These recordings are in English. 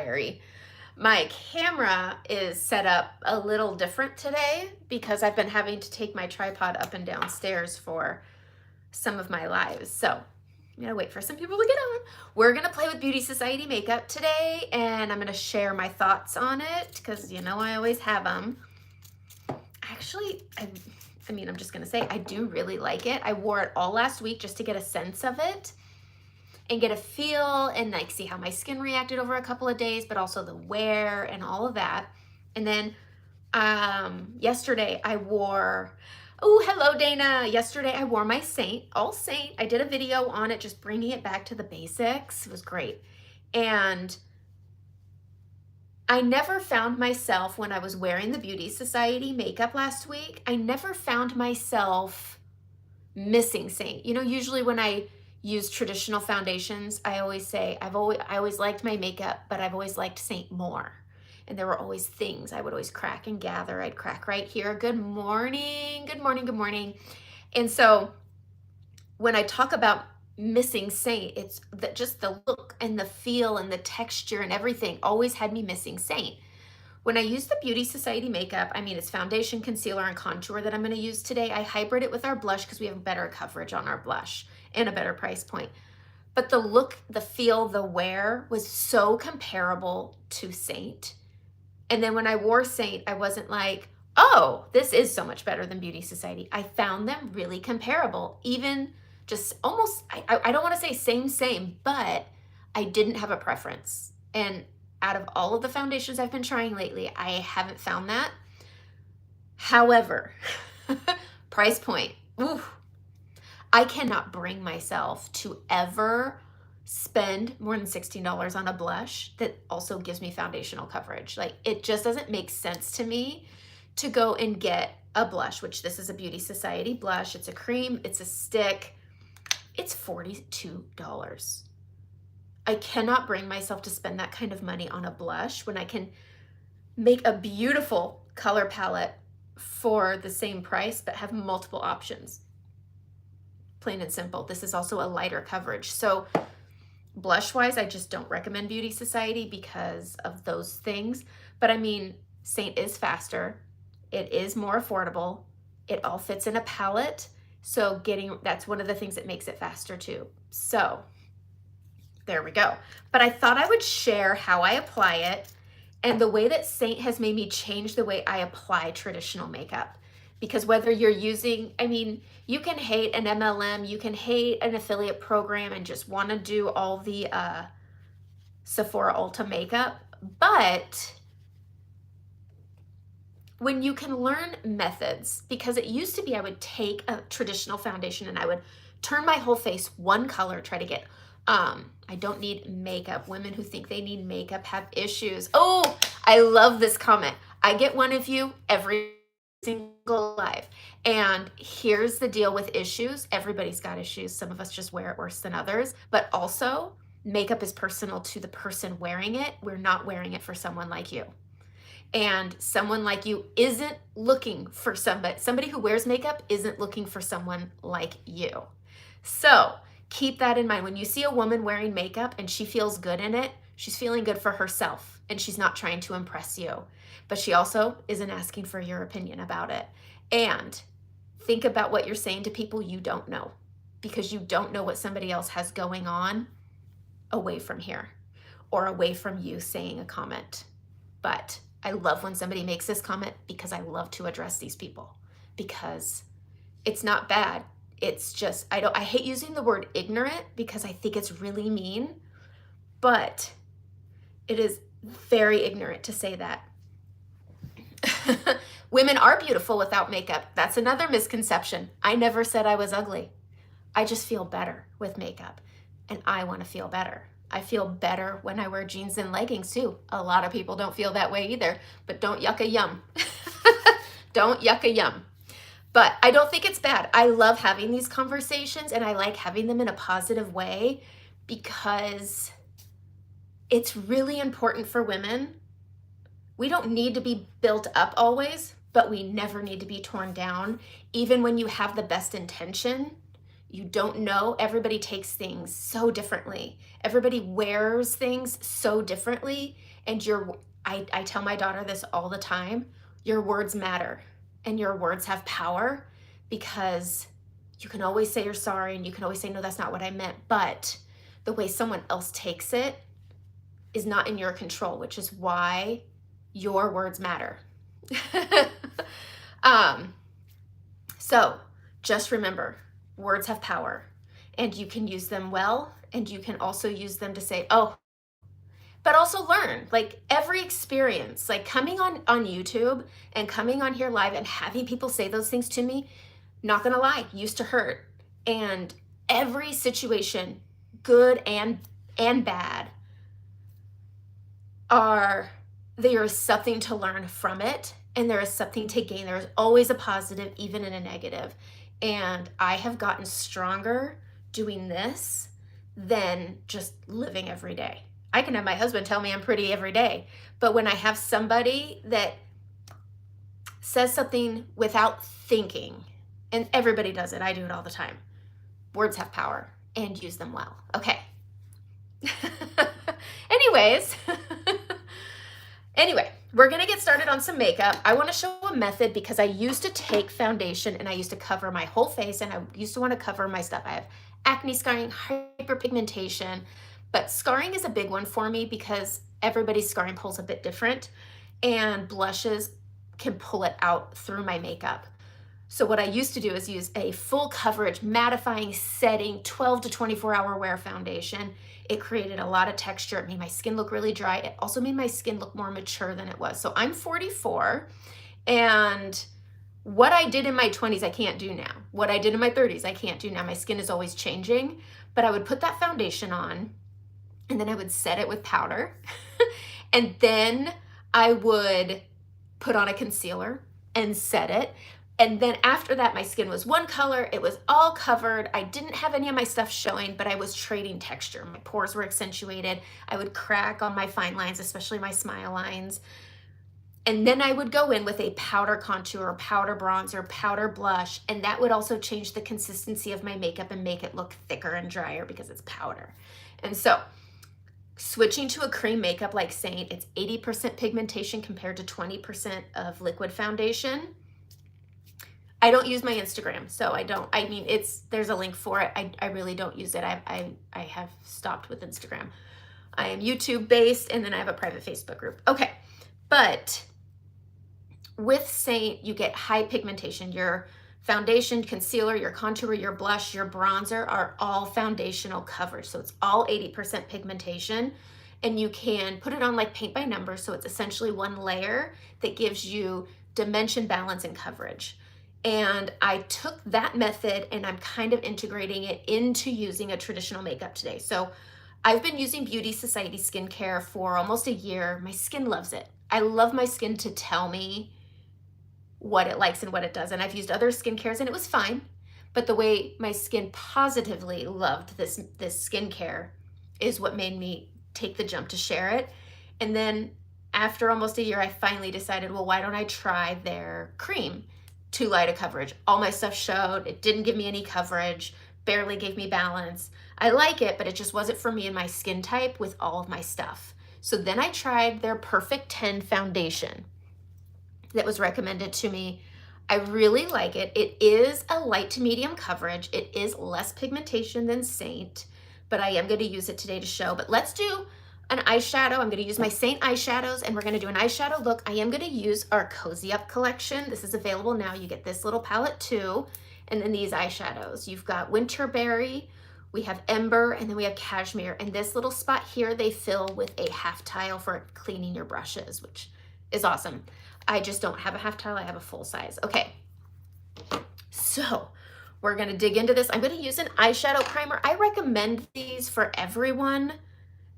diary. My camera is set up a little different today because I've been having to take my tripod up and downstairs for some of my lives. So I'm gonna wait for some people to get on. We're gonna play with Beauty Society makeup today, and I'm gonna share my thoughts on it because you know I always have them. Actually, I'm just gonna say I do really like it. I wore it all last week just to get a sense of it and get a feel and like see how my skin reacted over a couple of days, but also the wear and all of that. And then yesterday I wore, oh, hello Dana. Yesterday I wore my Saint, all Saint. I did a video on it, just bringing it back to the basics. It was great. And I never found myself, when I was wearing the Beauty Society makeup last week, I never found myself missing Saint. You know, usually when I use traditional foundations, I always say, I always liked my makeup, but I've always liked Saint more. And there were always things I would always crack and gather. I'd crack right here. Good morning, good morning, good morning. And so when I talk about missing Saint, it's that just the look and the feel and the texture and everything always had me missing Saint. When I use the Beauty Society makeup, I mean, it's foundation, concealer, and contour that I'm going to use today. I hybrid it with our blush because we have better coverage on our blush and a better price point. But the look, the feel, the wear was so comparable to Saint. And then when I wore Saint, I wasn't like, oh, this is so much better than Beauty Society. I found them really comparable, even just almost, I don't want to say same, but I didn't have a preference. And out of all of the foundations I've been trying lately, I haven't found that. However, price point, ooh, I cannot bring myself to ever spend more than $16 on a blush that also gives me foundational coverage. Like, it just doesn't make sense to me to go and get a blush, which this is a Beauty Society blush. It's a cream, it's a stick. It's $42. I cannot bring myself to spend that kind of money on a blush when I can make a beautiful color palette for the same price, but have multiple options. Plain and simple. This is also a lighter coverage. So blush wise, I just don't recommend Beauty Society because of those things. But I mean, Saint is faster. It is more affordable. It all fits in a palette. So that's one of the things that makes it faster too. So there we go. But I thought I would share how I apply it and the way that Saint has made me change the way I apply traditional makeup. Because whether you're using, I mean, you can hate an MLM, you can hate an affiliate program and just want to do all the Sephora Ulta makeup, but when you can learn methods, because it used to be I would take a traditional foundation and I would turn my whole face one color, try to get, I don't need makeup. Women who think they need makeup have issues. Oh, I love this comment. I get one of you every single live. And here's the deal with issues. Everybody's got issues. Some of us just wear it worse than others, but also makeup is personal to the person wearing it. We're not wearing it for someone like you. And someone like you isn't looking for somebody who wears makeup isn't looking for someone like you. So keep that in mind. When you see a woman wearing makeup and she feels good in it, she's feeling good for herself and she's not trying to impress you. But she also isn't asking for your opinion about it. And think about what you're saying to people you don't know, because you don't know what somebody else has going on away from here or away from you saying a comment. But I love when somebody makes this comment because I love to address these people, because it's not bad. It's just, I hate using the word ignorant because I think it's really mean, but it is very ignorant to say that. Women are beautiful without makeup. That's another misconception. I never said I was ugly. I just feel better with makeup, and I want to feel better. I feel better when I wear jeans and leggings too. A lot of people don't feel that way either, but don't yuck a yum. Don't yuck a yum. But I don't think it's bad. I love having these conversations and I like having them in a positive way because it's really important for women. We don't need to be built up always, but we never need to be torn down. Even when you have the best intention, you don't know. Everybody takes things so differently. Everybody wears things so differently. And I tell my daughter this all the time, your words matter and your words have power, because you can always say you're sorry and you can always say, no, that's not what I meant. But the way someone else takes it is not in your control, which is why your words matter. So just remember, words have power, and you can use them well, and you can also use them to say, oh, but also learn. Like every experience, like coming on YouTube and coming on here live and having people say those things to me, not gonna lie, used to hurt. And every situation, good and bad, there is something to learn from it, and there is something to gain. There is always a positive, even in a negative. And I have gotten stronger doing this than just living every day. I can have my husband tell me I'm pretty every day, but when I have somebody that says something without thinking, and everybody does it, I do it all the time, words have power, and use them well. Okay. Anyway, we're gonna get started on some makeup. I wanna show a method because I used to take foundation and I used to cover my whole face, and I used to wanna cover my stuff. I have acne scarring, hyperpigmentation, but scarring is a big one for me because everybody's scarring pool's a bit different, and blushes can pull it out through my makeup. So what I used to do is use a full coverage, mattifying, setting, 12 to 24 hour wear foundation. It created a lot of texture. It made my skin look really dry. It also made my skin look more mature than it was. So I'm 44, and what I did in my 20s, I can't do now. What I did in my 30s, I can't do now. My skin is always changing, but I would put that foundation on, and then I would set it with powder. And then I would put on a concealer and set it. And then after that, my skin was one color. It was all covered. I didn't have any of my stuff showing, but I was trading texture. My pores were accentuated. I would crack on my fine lines, especially my smile lines. And then I would go in with a powder contour, powder bronzer, powder blush, and that would also change the consistency of my makeup and make it look thicker and drier because it's powder. And so switching to a cream makeup like Saint, it's 80% pigmentation compared to 20% of liquid foundation. I don't use my Instagram, so there's a link for it. I really don't use it. I have stopped with Instagram. I am YouTube based, and then I have a private Facebook group. Okay, but with Saint, you get high pigmentation. Your foundation, concealer, your contour, your blush, your bronzer are all foundational coverage. So it's all 80% pigmentation, and you can put it on like paint by numbers. So it's essentially one layer that gives you dimension, balance, and coverage. And I took that method and I'm kind of integrating it into using a traditional makeup today. So I've been using Beauty Society skincare for almost a year. My skin loves it. I love my skin to tell me what it likes and what it doesn't. I've used other skincares and it was fine, but the way my skin positively loved this skincare is what made me take the jump to share it. And then after almost a year, I finally decided, well, why don't I try their cream? Too light a coverage. All my stuff showed. It didn't give me any coverage, barely gave me balance. I like it, but it just wasn't for me and my skin type with all of my stuff. So then I tried their Perfect 10 foundation that was recommended to me. I really like it. It is a light to medium coverage. It is less pigmentation than Saint, but I am going to use it today to show. But let's do an eyeshadow. I'm going to use my Saint eyeshadows, and we're going to do an eyeshadow look. I am going to use our Cozy Up collection. This is available now. You get this little palette too, and then these eyeshadows. You've got Winterberry, we have Ember, and then we have Cashmere. And this little spot here, they fill with a half tile for cleaning your brushes, which is awesome. I just don't have a half tile. I have a full size. Okay, so we're going to dig into this. I'm going to use an eyeshadow primer. I recommend these for everyone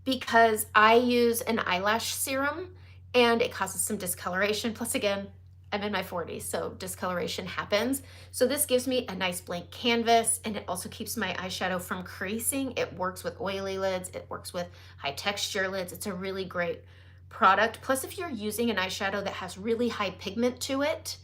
because I use an eyelash serum and it causes some discoloration. Plus again, I'm in my 40s, so discoloration happens. So this gives me a nice blank canvas, and it also keeps my eyeshadow from creasing. It works with oily lids. It works with high texture lids. It's a really great product. Plus, if you're using an eyeshadow that has really high pigment to it,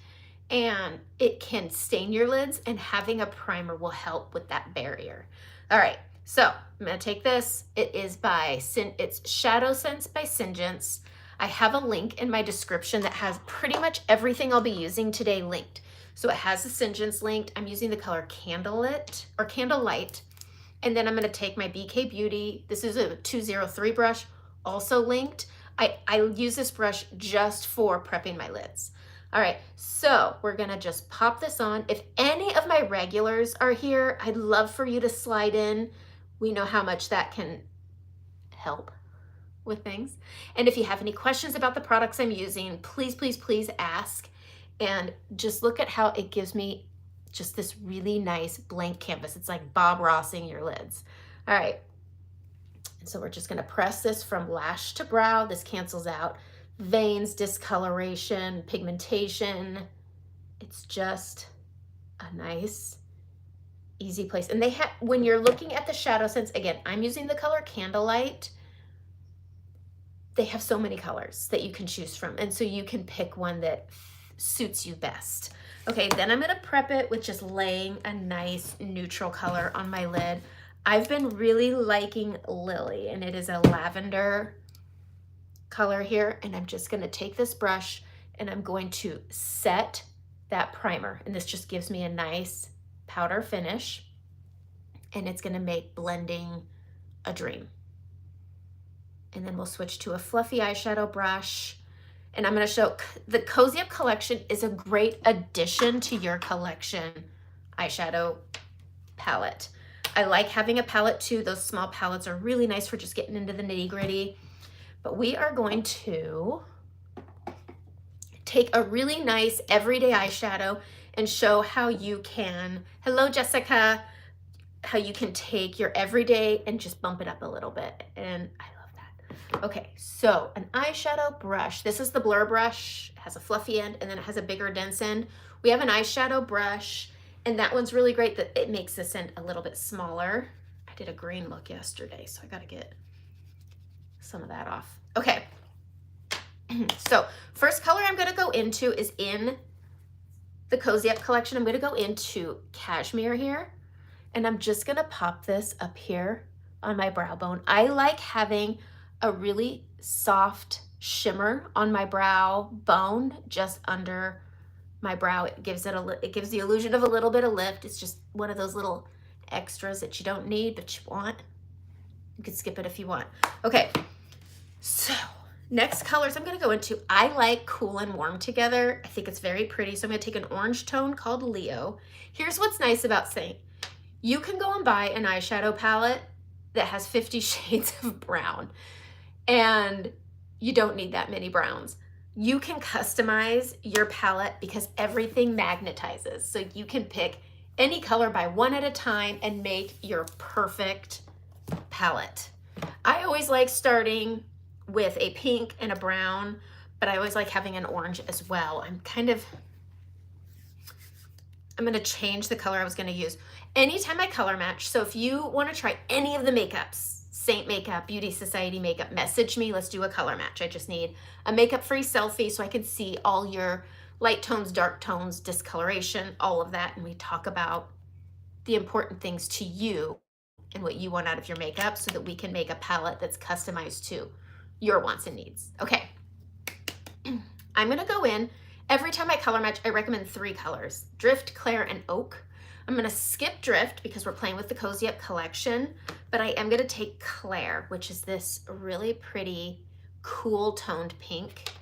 and it can stain your lids, and having a primer will help with that barrier. All right. So I'm gonna take this. It is it's Shadow Sense by Singeance. I have a link in my description that has pretty much everything I'll be using today linked. So it has the Singeance linked. I'm using the color Candlelit or Candlelight. And then I'm gonna take my BK Beauty. This is a 203 brush, also linked. I use this brush just for prepping my lids. All right, so we're gonna just pop this on. If any of my regulars are here, I'd love for you to slide in. We know how much that can help with things. And if you have any questions about the products I'm using, please, please, please ask. And just look at how it gives me just this really nice blank canvas. It's like Bob Rossing your lids. All right. And so we're just gonna press this from lash to brow. This cancels out veins, discoloration, pigmentation. It's just a nice, easy place. And they have, when you're looking at the Shadow Sense, again, I'm using the color Candlelight. They have so many colors that you can choose from. And so you can pick one that suits you best. Okay, then I'm gonna prep it with just laying a nice neutral color on my lid. I've been really liking Lily, and it is a lavender color here. And I'm just gonna take this brush and I'm going to set that primer. And this just gives me a nice powder finish. And it's gonna make blending a dream. And then we'll switch to a fluffy eyeshadow brush. And I'm gonna show, the Cozy Up collection is a great addition to your collection eyeshadow palette. I like having a palette too. Those small palettes are really nice for just getting into the nitty gritty. But we are going to take a really nice everyday eyeshadow and show how you can, hello Jessica, how you can take your everyday and just bump it up a little bit. And I love that. Okay, so an eyeshadow brush. This is the Blur brush. It has a fluffy end and then it has a bigger dense end. We have an eyeshadow brush, and that one's really great that it makes this end a little bit smaller. I did a green look yesterday, so I gotta get some of that off. Okay, so first color I'm gonna go into is in the Cozy Up collection. I'm gonna go into Cashmere here, and I'm just gonna pop this up here on my brow bone. I like having a really soft shimmer on my brow bone, just under my brow. It gives the illusion of a little bit of lift. It's just one of those little extras that you don't need, but you want. You can skip it if you want. Okay, so next colors I'm gonna go into, I like cool and warm together. I think it's very pretty. So I'm gonna take an orange tone called Leo. Here's what's nice about Saint. You can go and buy an eyeshadow palette that has 50 shades of brown, and you don't need that many browns. You can customize your palette because everything magnetizes. So you can pick any color by one at a time and make your perfect palette. I always like starting with a pink and a brown, but I always like having an orange as well. I'm gonna change the color I was gonna use. Anytime I color match, so if you wanna try any of the makeups, Saint makeup, Beauty Society makeup, message me, let's do a color match. I just need a makeup-free selfie so I can see all your light tones, dark tones, discoloration, all of that, and we talk about the important things to you and what you want out of your makeup so that we can make a palette that's customized to your wants and needs. Okay, I'm gonna go in. Every time I color match, I recommend 3 colors, Drift, Clair, and Oak. I'm gonna skip Drift because we're playing with the Cozy Up collection, but I am gonna take Clair, which is this really pretty, cool toned pink.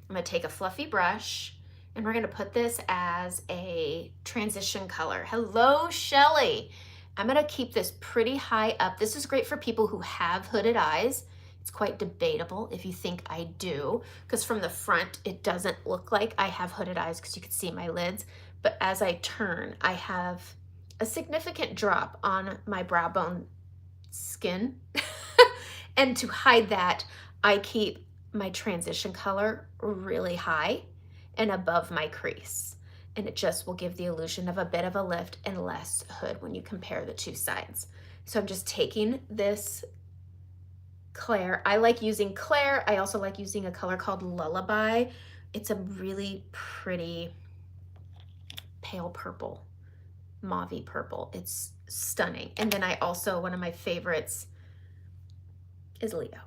I'm gonna take a fluffy brush and we're gonna put this as a transition color. Hello, Shelly. I'm gonna keep this pretty high up. This is great for people who have hooded eyes. It's quite debatable if you think I do, because from the front, it doesn't look like I have hooded eyes because you can see my lids. But as I turn, I have a significant drop on my brow bone skin. And to hide that, I keep my transition color really high and above my crease. And it just will give the illusion of a bit of a lift and less hood when you compare the two sides. So I'm just taking this Clair. I like using Clair. I also like using a color called Lullaby. It's a really pretty pale purple, mauvey purple. It's stunning. And then I also, one of my favorites is Leo.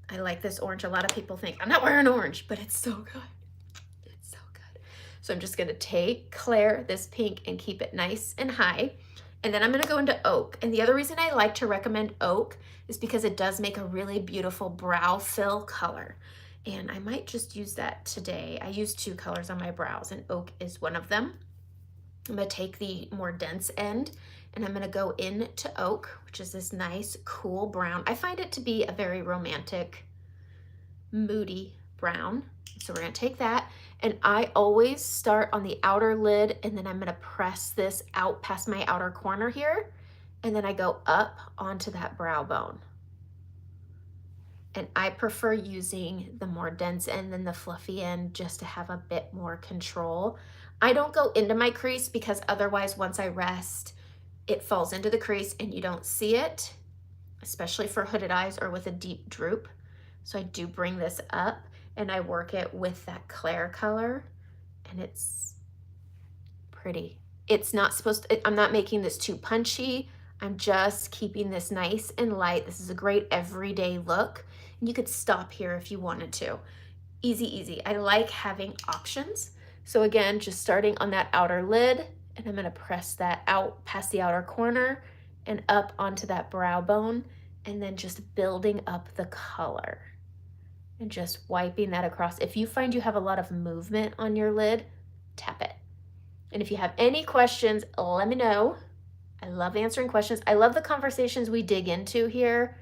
I like this orange. A lot of people think I'm not wearing orange, but it's so good. It's so good. So I'm just gonna take Claire, this pink, and keep it nice and high. And then I'm gonna go into Oak. And the other reason I like to recommend Oak is because it does make a really beautiful brow fill color. And I might just use that today. I use 2 colors on my brows, and Oak is one of them. I'm gonna take the more dense end, and I'm gonna go into Oak, which is this nice, cool brown. I find it to be a very romantic, moody brown. So we're gonna take that, and I always start on the outer lid, and then I'm gonna press this out past my outer corner here, and then I go up onto that brow bone. And I prefer using the more dense end than the fluffy end just to have a bit more control. I don't go into my crease because otherwise once I rest, it falls into the crease and you don't see it, especially for hooded eyes or with a deep droop. So I do bring this up and I work it with that Claire color, and it's pretty. It's not supposed to, I'm not making this too punchy. I'm just keeping this nice and light. This is a great everyday look. And you could stop here if you wanted to. Easy, easy. I like having options. So again, just starting on that outer lid, and I'm gonna press that out past the outer corner and up onto that brow bone, and then just building up the color and just wiping that across. If you find you have a lot of movement on your lid, tap it. And if you have any questions, let me know. I love answering questions. I love the conversations we dig into here.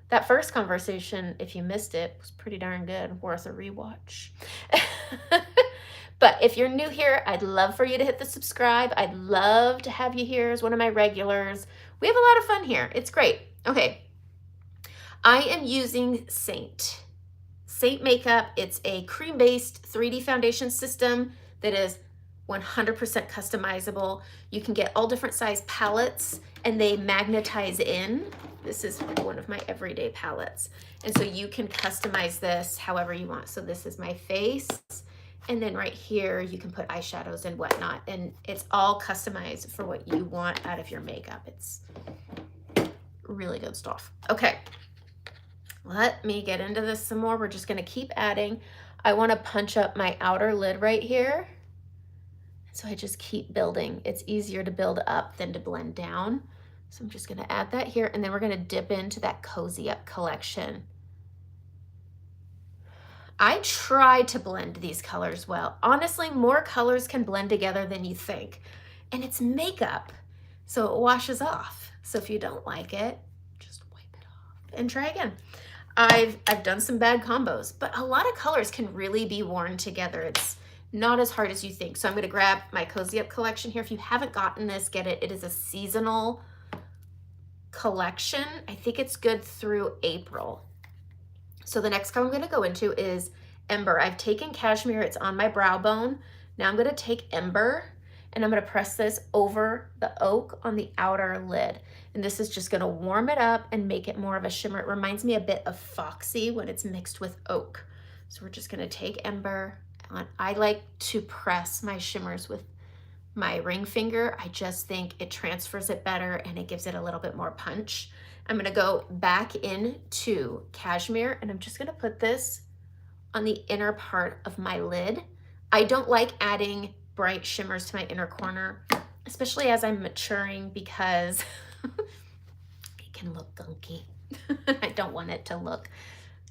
That first conversation, if you missed it, was pretty darn good, worth a rewatch. But if you're new here, I'd love for you to hit the subscribe. I'd love to have you here as one of my regulars. We have a lot of fun here. It's great. Okay, I am using Saint makeup. It's a cream-based 3D foundation system that is 100% customizable. You can get all different size palettes and they magnetize in. This is one of my everyday palettes. And so you can customize this however you want. So this is my face. And then right here, you can put eyeshadows and whatnot. And it's all customized for what you want out of your makeup. It's really good stuff. Okay, let me get into this some more. We're just gonna keep adding. I wanna punch up my outer lid right here. So I just keep building. It's easier to build up than to blend down. So I'm just gonna add that here, and then we're gonna dip into that Cozy Up collection. I try to blend these colors well. Honestly, more colors can blend together than you think. And it's makeup, so it washes off. So if you don't like it, just wipe it off and try again. I've done some bad combos, but a lot of colors can really be worn together. It's not as hard as you think. So I'm gonna grab my Cozy Up collection here. If you haven't gotten this, get it. It is a seasonal collection. I think it's good through April. So the next color I'm gonna go into is Ember. I've taken Cashmere, it's on my brow bone. Now I'm gonna take Ember and I'm gonna press this over the Oak on the outer lid. And this is just gonna warm it up and make it more of a shimmer. It reminds me a bit of Foxy when it's mixed with Oak. So we're just gonna take Ember. I like to press my shimmers with my ring finger. I just think it transfers it better and it gives it a little bit more punch. I'm gonna go back into Cashmere and I'm just gonna put this on the inner part of my lid. I don't like adding bright shimmers to my inner corner, especially as I'm maturing, because it can look gunky. I don't want it to look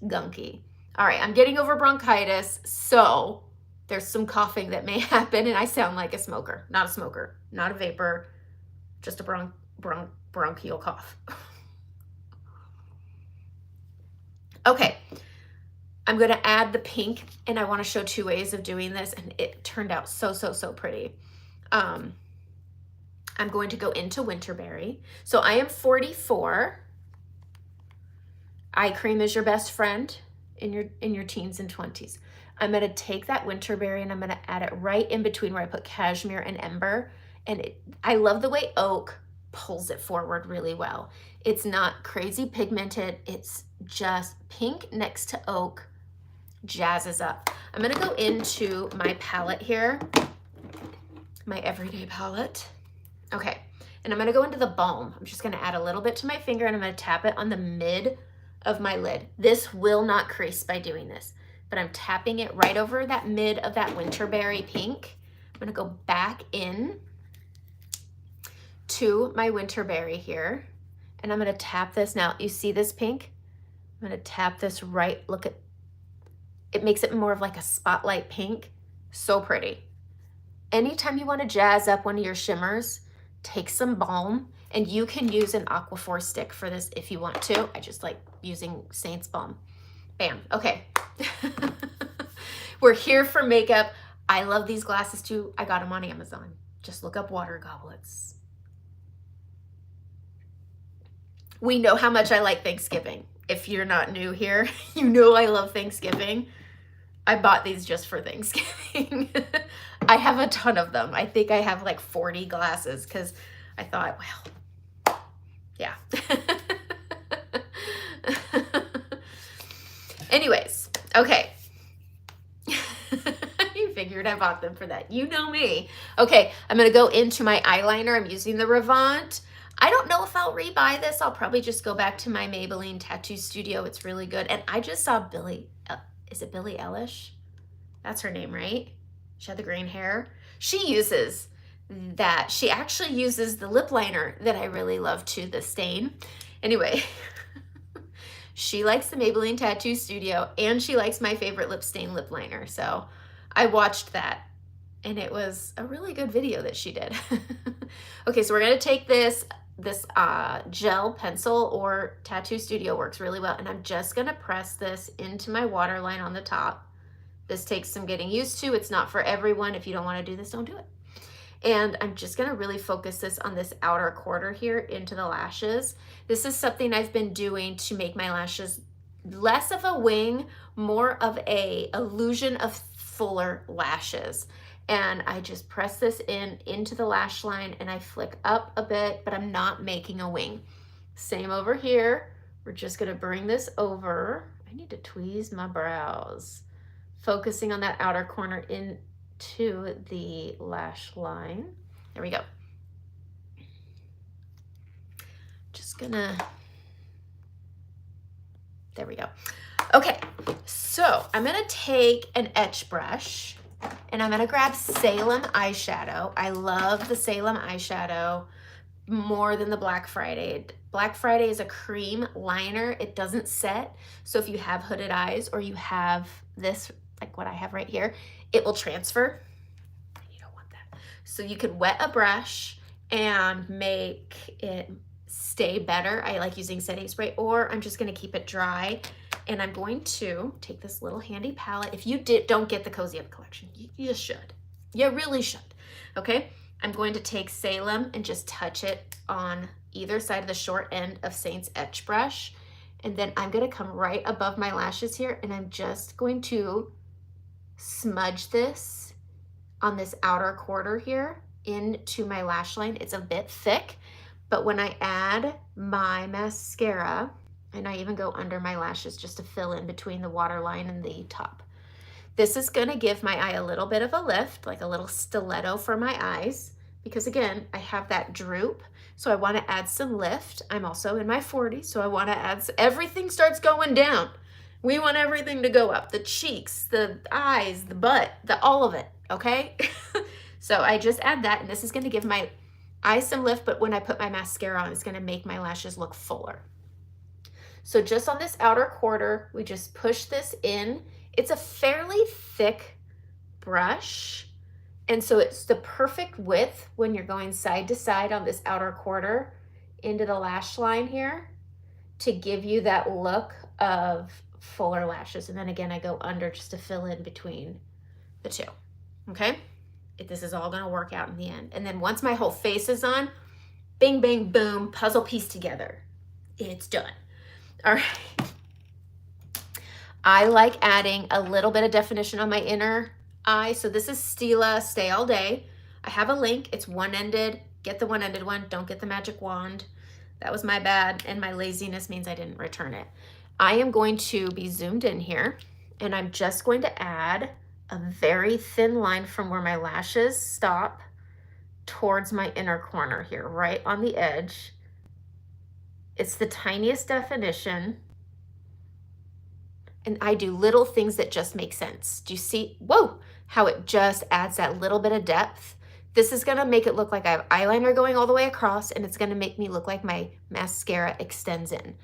gunky. All right, I'm getting over bronchitis, so there's some coughing that may happen and I sound like a smoker. Not a smoker, not a vapor, just a bronchial cough. Okay, I'm gonna add the pink, and I wanna show 2 ways of doing this, and it turned out so, so, so pretty. I'm going to go into Winterberry. So I am 44. Eye cream is your best friend in your teens and 20s. I'm gonna take that Winterberry and I'm gonna add it right in between where I put Cashmere and Ember. And I love the way Oak pulls it forward really well. It's not crazy pigmented, it's just pink next to Oak, jazzes up. I'm gonna go into my palette here, my everyday palette. Okay, And I'm gonna go into the balm. I'm just gonna add a little bit to my finger and I'm gonna tap it on the mid of my lid. This will not crease by doing this, but I'm tapping it right over that mid of that Winterberry pink. I'm gonna go back in to my Winterberry here, and I'm gonna tap this. Now, you see this pink? I'm gonna tap this right, look at, it makes it more of like a spotlight pink. So pretty. Anytime you wanna jazz up one of your shimmers, take some balm, and you can use an Aquaphor stick for this if you want to. I just like using Saint's Balm. Bam, okay. We're here for makeup. I love these glasses too. I got them on Amazon. Just look up water goblets. We know how much I like Thanksgiving. If you're not new here, you know I love Thanksgiving. I bought these just for Thanksgiving. I have a ton of them. I think I have like 40 glasses because I thought, well, yeah. Anyways, okay. You figured I bought them for that. You know me. Okay, I'm going to go into my eyeliner. I'm using the Revant. I don't know if I'll rebuy this. I'll probably just go back to my Maybelline Tattoo Studio. It's really good. And I just saw Billie, is it Billie Eilish? That's her name, right? She had the green hair. She uses that. She actually uses the lip liner that I really love too, the stain. Anyway, she likes the Maybelline Tattoo Studio and she likes my favorite lip stain lip liner. So I watched that and it was a really good video that she did. Okay, so we're gonna take this gel pencil, or Tattoo Studio works really well, and I'm just gonna press this into my waterline on the top. This takes some getting used to. It's not for everyone. If you don't want to do this, don't do it. And I'm just gonna really focus this on this outer quarter here into the lashes. This is something I've been doing to make my lashes less of a wing, more of a illusion of fuller lashes. And I just press this into the lash line and I flick up a bit, but I'm not making a wing. Same over here. We're just gonna bring this over. I need to tweeze my brows. Focusing on that outer corner into the lash line. There we go. Just gonna, there we go. Okay, so I'm gonna take an etch brush and I'm gonna grab Salem eyeshadow. I love the Salem eyeshadow more than the Black Friday. Black Friday is a cream liner. It doesn't set. So if you have hooded eyes or you have this, like what I have right here, it will transfer. You don't want that. So you could wet a brush and make it stay better. I like using setting spray, or I'm just gonna keep it dry. And I'm going to take this little handy palette. If you don't get the Cozy Up collection, you just should. You really should, okay? I'm going to take Salem and just touch it on either side of the short end of Saint's Etch Brush. And then I'm gonna come right above my lashes here and I'm just going to smudge this on this outer quarter here into my lash line. It's a bit thick, but when I add my mascara, and I even go under my lashes just to fill in between the waterline and the top. This is gonna give my eye a little bit of a lift, like a little stiletto for my eyes, because again, I have that droop, so I wanna add some lift. I'm also in my 40s, so I wanna add, everything starts going down. We want everything to go up, the cheeks, the eyes, the butt, all of it, okay? So I just add that, and this is gonna give my eyes some lift, but when I put my mascara on, it's gonna make my lashes look fuller. So just on this outer quarter, we just push this in. It's a fairly thick brush, and so it's the perfect width when you're going side to side on this outer quarter into the lash line here to give you that look of fuller lashes. And then again, I go under just to fill in between the two, okay? This is all gonna work out in the end. And then once my whole face is on, bing, bang, boom, puzzle piece together. It's done. All right. I like adding a little bit of definition on my inner eye. So this is Stila Stay All Day. I have a link. It's one-ended. Get the one-ended one. Don't get the magic wand. That was my bad, and my laziness means I didn't return it. I am going to be zoomed in here, and I'm just going to add a very thin line from where my lashes stop towards my inner corner here, right on the edge. It's the tiniest definition. And I do little things that just make sense. Do you see, whoa, how it just adds that little bit of depth? This is gonna make it look like I have eyeliner going all the way across, and it's gonna make me look like my mascara extends in.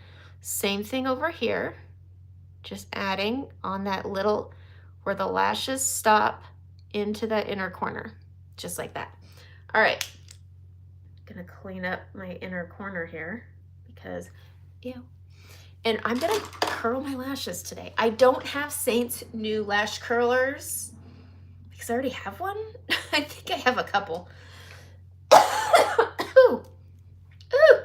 Same thing over here, just adding on that little, where the lashes stop into that inner corner, just like that. All right, gonna clean up my inner corner here because, ew. And I'm gonna curl my lashes today. I don't have Saint's new lash curlers because I already have one. I think I have a couple. Ooh. Ooh.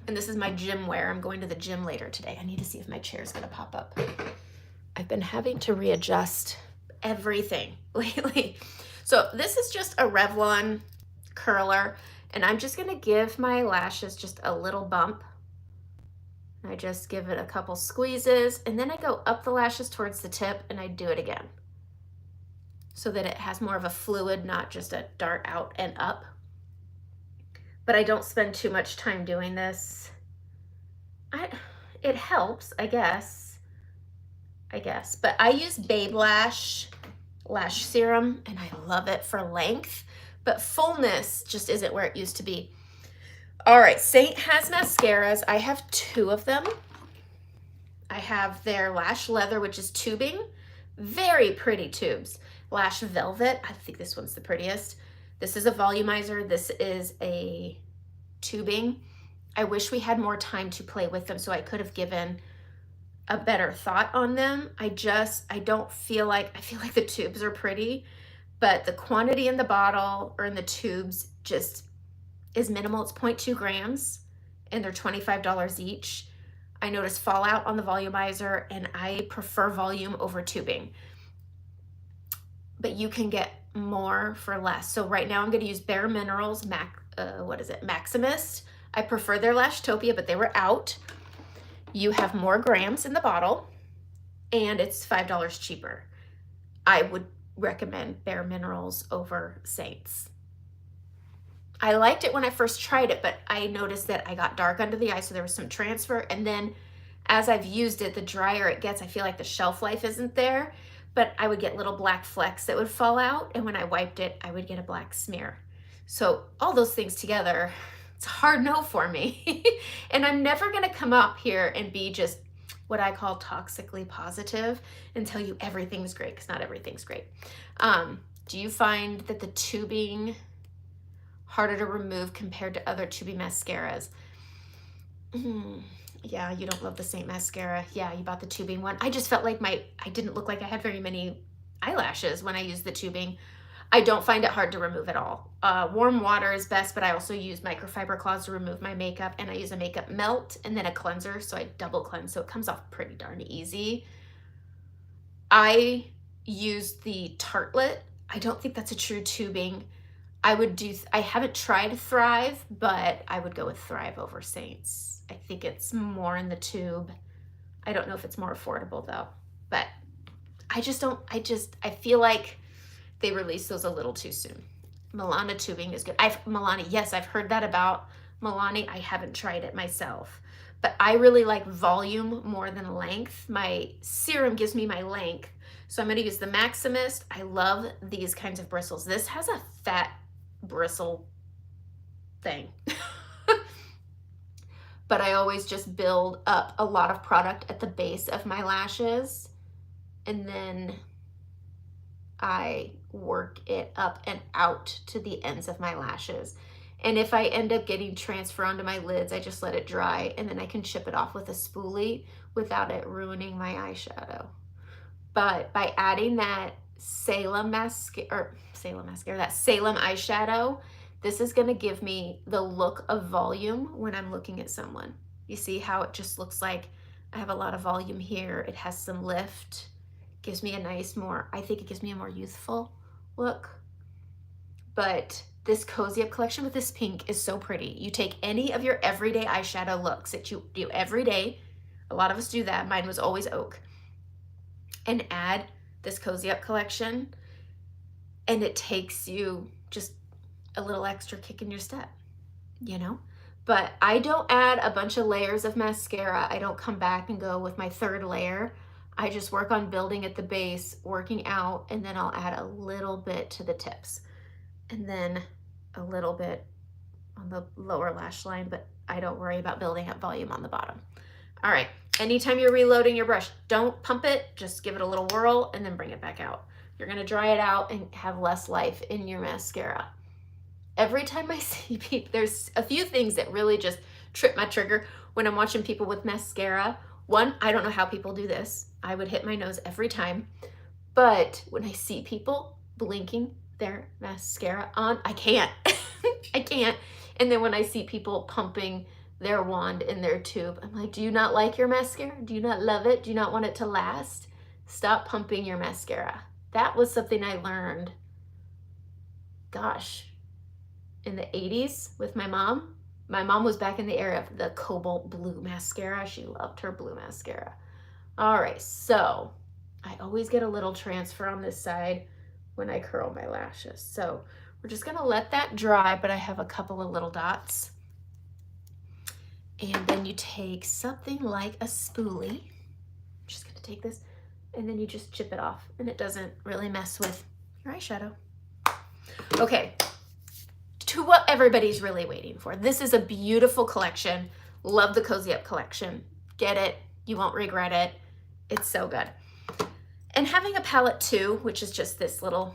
And this is my gym wear. I'm going to the gym later today. I need to see if my chair is gonna pop up. I've been having to readjust everything lately. So this is just a Revlon curler, and I'm just gonna give my lashes just a little bump. I just give it a couple squeezes, and then I go up the lashes towards the tip, and I do it again so that it has more of a fluid, not just a dart out and up. But I don't spend too much time doing this. It helps, I guess. But I use Babe Lash serum, and I love it for length, but fullness just isn't where it used to be. All right, Saint has mascaras. I have 2 of them. I have their Lash Leather, which is tubing, very pretty tubes. Lash Velvet, I think this one's the prettiest. This is a volumizer. This is a tubing. I wish we had more time to play with them so I could have given a better thought on them. I don't feel like, I feel like the tubes are pretty, but the quantity in the bottle or in the tubes just is minimal. It's 0.2 grams and they're $25 each. I noticed fallout on the volumizer, and I prefer volume over tubing, but you can get more for less. So right now I'm going to use Bare Minerals Maximist. I prefer their Lashtopia, but they were out. You have more grams in the bottle, and it's $5 cheaper. I would recommend Bare Minerals over Saints. I liked it when I first tried it, but I noticed that I got dark under the eye, so there was some transfer. And then as I've used it, the drier it gets, I feel like the shelf life isn't there, but I would get little black flecks that would fall out. And when I wiped it, I would get a black smear. So all those things together, it's a hard no for me. And I'm never gonna come up here and be just what I call toxically positive and tell you everything's great, because not everything's great. Do you find that the tubing harder to remove compared to other tubing mascaras? Yeah, you don't love the Saint mascara. Yeah, you bought the tubing one. I just felt like I didn't look like I had very many eyelashes when I used the tubing. I don't find it hard to remove at all. Warm water is best, but I also use microfiber cloths to remove my makeup, and I use a makeup melt and then a cleanser, so I double cleanse, so it comes off pretty darn easy. I use the Tartlet. I don't think that's a true tubing. I haven't tried Thrive, but I would go with Thrive over Saints. I think it's more in the tube. I don't know if it's more affordable though, but I feel like they released those a little too soon. Milani tubing is good. Yes, I've heard that about Milani. I haven't tried it myself, but I really like volume more than length. My serum gives me my length, so I'm gonna use the Maximist. I love these kinds of bristles. This has a fat bristle thing. But I always just build up a lot of product at the base of my lashes, and then I work it up and out to the ends of my lashes. And if I end up getting transfer onto my lids, I just let it dry, and then I can chip it off with a spoolie without it ruining my eyeshadow. But by adding that Salem eyeshadow, this is gonna give me the look of volume when I'm looking at someone. You see how it just looks like I have a lot of volume here. It has some lift, gives me a nice I think it gives me a more youthful look. But this Cozy Up collection with this pink is so pretty. You take any of your everyday eyeshadow looks that you do every day, a lot of us do that, mine was always oak, and add this Cozy Up collection, and it takes you just a little extra kick in your step, you know? But I don't add a bunch of layers of mascara. I don't come back and go with my third layer. I just work on building at the base, working out, and then I'll add a little bit to the tips, and then a little bit on the lower lash line, but I don't worry about building up volume on the bottom. All right, anytime you're reloading your brush, don't pump it, just give it a little whirl and then bring it back out. You're gonna dry it out and have less life in your mascara. Every time I see people, there's a few things that really just trip my trigger when I'm watching people with mascara. One, I don't know how people do this. I would hit my nose every time. But when I see people blinking their mascara on, I can't. I can't. And then when I see people pumping their wand in their tube, I'm like, do you not like your mascara? Do you not love it? Do you not want it to last? Stop pumping your mascara. That was something I learned, gosh, in the 80s with my mom. My mom was back in the era of the cobalt blue mascara. She loved her blue mascara. All right, so I always get a little transfer on this side when I curl my lashes. So we're just gonna let that dry, but I have a couple of little dots. And then you take something like a spoolie. I'm just gonna take this, and then you just chip it off, and it doesn't really mess with your eyeshadow. Okay, to what everybody's really waiting for. This is a beautiful collection. Love the Cozy Up collection. Get it, you won't regret it. It's so good. And having a palette too, which is just this little,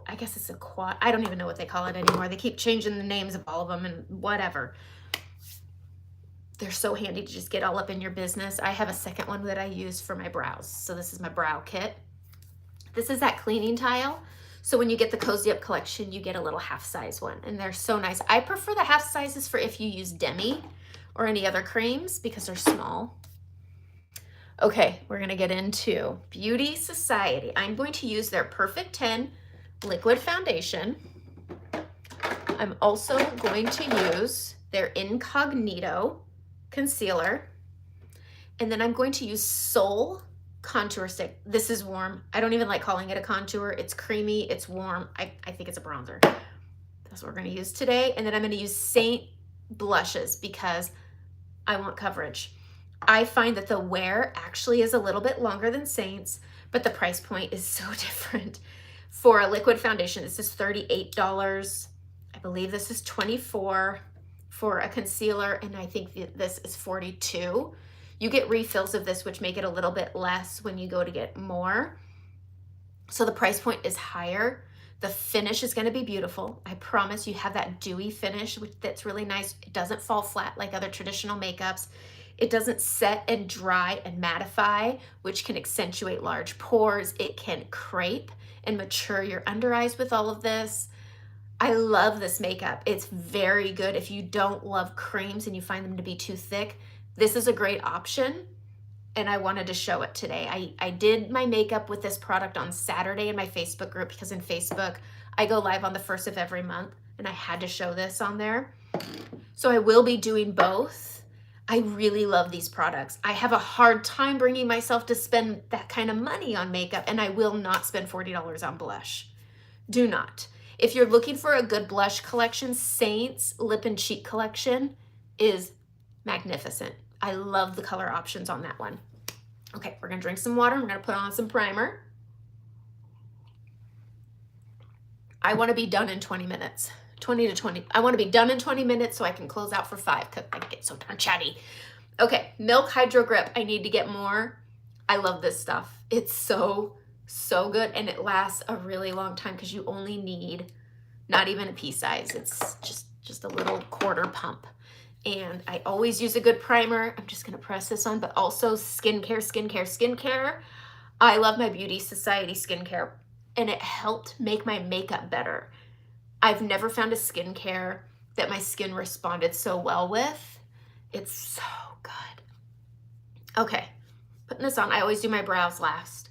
I guess it's a quad, I don't even know what they call it anymore. They keep changing the names of all of them and whatever. They're so handy to just get all up in your business. I have a second one that I use for my brows. So this is my brow kit. This is that cleaning tile. So when you get the Cozy Up collection, you get a little half size one, and they're so nice. I prefer the half sizes for if you use Demi or any other creams because they're small. Okay, we're gonna get into Beauty Society. I'm going to use their Perfect 10 liquid foundation. I'm also going to use their Incognito concealer. And then I'm going to use Soul contour stick. This is warm. I don't even like calling it a contour. It's creamy, it's warm. I think it's a bronzer. That's what we're gonna use today. And then I'm gonna use Saint blushes because I want coverage. I find that the wear actually is a little bit longer than Saints, but the price point is so different. For a liquid foundation, this is $38. I believe this is $24 for a concealer, and I think this is $42. You get refills of this, which make it a little bit less when you go to get more. So the price point is higher. The finish is gonna be beautiful. I promise you have that dewy finish, that's really nice. It doesn't fall flat like other traditional makeups. It doesn't set and dry and mattify, which can accentuate large pores. It can crepe and mature your under eyes with all of this. I love this makeup. It's very good if you don't love creams and you find them to be too thick. This is a great option, and I wanted to show it today. I did my makeup with this product on Saturday in my Facebook group because in Facebook, I go live on the 1st of every month, and I had to show this on there. So I will be doing both. I really love these products. I have a hard time bringing myself to spend that kind of money on makeup, and I will not spend $40 on blush. Do not. If you're looking for a good blush collection, Saints Lip and Cheek collection is magnificent. I love the color options on that one. Okay, we're gonna drink some water. We're gonna put on some primer. I wanna be done in 20 minutes. 20 to 20. I wanna be done in 20 minutes so I can close out for 5 because I get so darn chatty. Okay, Milk Hydro Grip. I need to get more. I love this stuff. It's so good, and it lasts a really long time because you only need not even a pea size. It's just a little quarter pump. And I always use a good primer. I'm just gonna press this on, but also skincare. I love my Beauty Society skincare, and it helped make my makeup better. I've never found a skincare that my skin responded so well with. It's so good. Okay, putting this on. I always do my brows last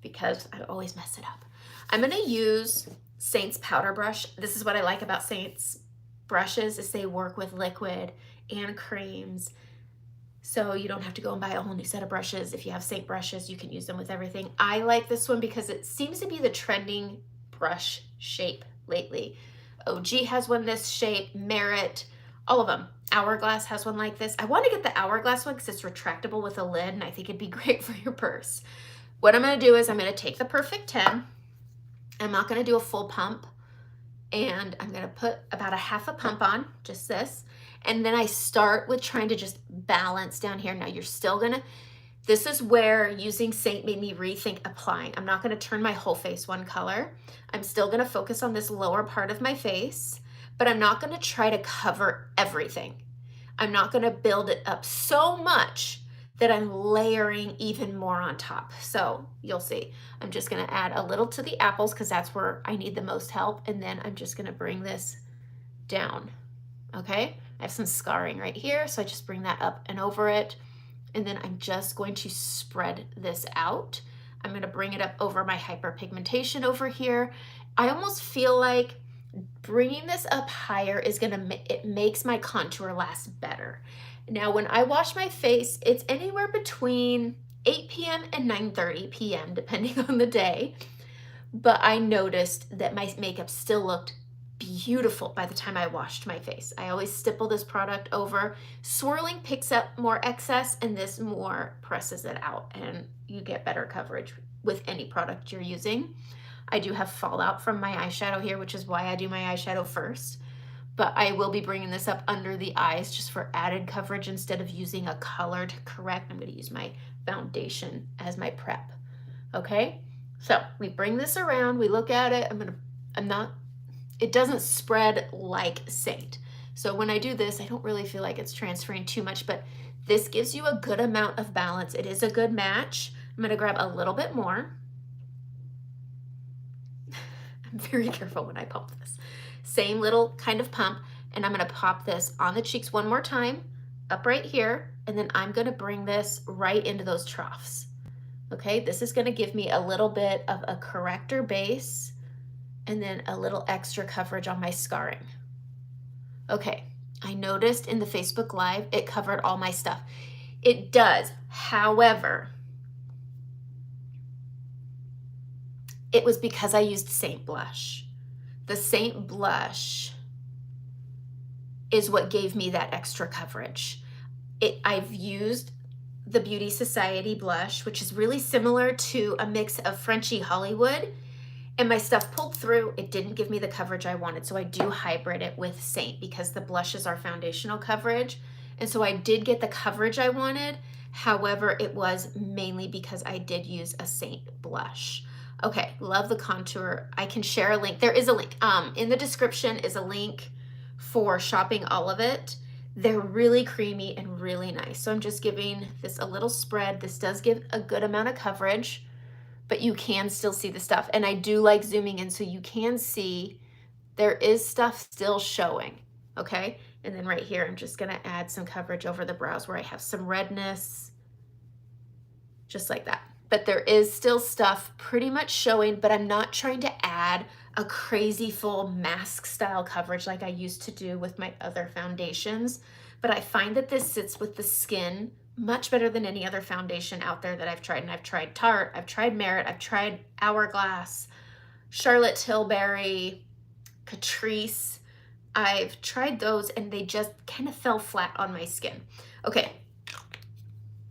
because I always mess it up. I'm gonna use Saints powder brush. This is what I like about Saints brushes is they work with liquid and creams. So you don't have to go and buy a whole new set of brushes. If you have Saint brushes, you can use them with everything. I like this one because it seems to be the trending brush shape lately. OG has one this shape, Merit, all of them. Hourglass has one like this. I want to get the Hourglass one because it's retractable with a lid, and I think it'd be great for your purse. What I'm going to do is I'm going to take the Perfect 10. I'm not going to do a full pump, and I'm going to put about a half a pump on, just this. And then I start with trying to just balance down here. Now you're still gonna, this is where using Saint made me rethink applying. I'm not gonna turn my whole face one color. I'm still gonna focus on this lower part of my face, but I'm not gonna try to cover everything. I'm not gonna build it up so much that I'm layering even more on top. So you'll see, I'm just gonna add a little to the apples because that's where I need the most help. And then I'm just gonna bring this down, okay? I have some scarring right here, so I just bring that up and over it. And then I'm just going to spread this out. I'm gonna bring it up over my hyperpigmentation over here. I almost feel like bringing this up higher is it makes my contour last better. Now, when I wash my face, it's anywhere between 8 p.m. and 9:30 p.m., depending on the day. But I noticed that my makeup still looked beautiful by the time I washed my face. I always stipple this product over. Swirling picks up more excess, and this more presses it out, and you get better coverage with any product you're using. I do have fallout from my eyeshadow here, which is why I do my eyeshadow first. But I will be bringing this up under the eyes just for added coverage instead of using a color to correct. I'm going to use my foundation as my prep. Okay, so we bring this around, we look at it. It doesn't spread like Saint. So when I do this, I don't really feel like it's transferring too much, but this gives you a good amount of balance. It is a good match. I'm going to grab a little bit more. I'm very careful when I pump this. Same little kind of pump, and I'm going to pop this on the cheeks one more time, up right here, and then I'm going to bring this right into those troughs. Okay, this is going to give me a little bit of a corrector base and then a little extra coverage on my scarring. Okay, I noticed in the Facebook Live, it covered all my stuff. It does, however, it was because I used Saint blush. The Saint blush is what gave me that extra coverage. I've used the Beauty Society blush, which is really similar to a mix of Frenchy Hollywood, and my stuff pulled through. It didn't give me the coverage I wanted, so I do hybrid it with Saint because the blush is our foundational coverage, and so I did get the coverage I wanted. However, it was mainly because I did use a Saint blush. Okay, love the contour. I can share a link. There is a link. In the description is a link for shopping all of it. They're really creamy and really nice. So I'm just giving this a little spread. This does give a good amount of coverage, but you can still see the stuff. And I do like zooming in so you can see there is stuff still showing, okay? And then right here, I'm just gonna add some coverage over the brows where I have some redness, just like that. But there is still stuff pretty much showing, but I'm not trying to add a crazy full mask style coverage like I used to do with my other foundations. But I find that this sits with the skin much better than any other foundation out there that I've tried. And I've tried Tarte, I've tried Merit, I've tried Hourglass, Charlotte Tilbury, Catrice. I've tried those and they just kind of fell flat on my skin. Okay,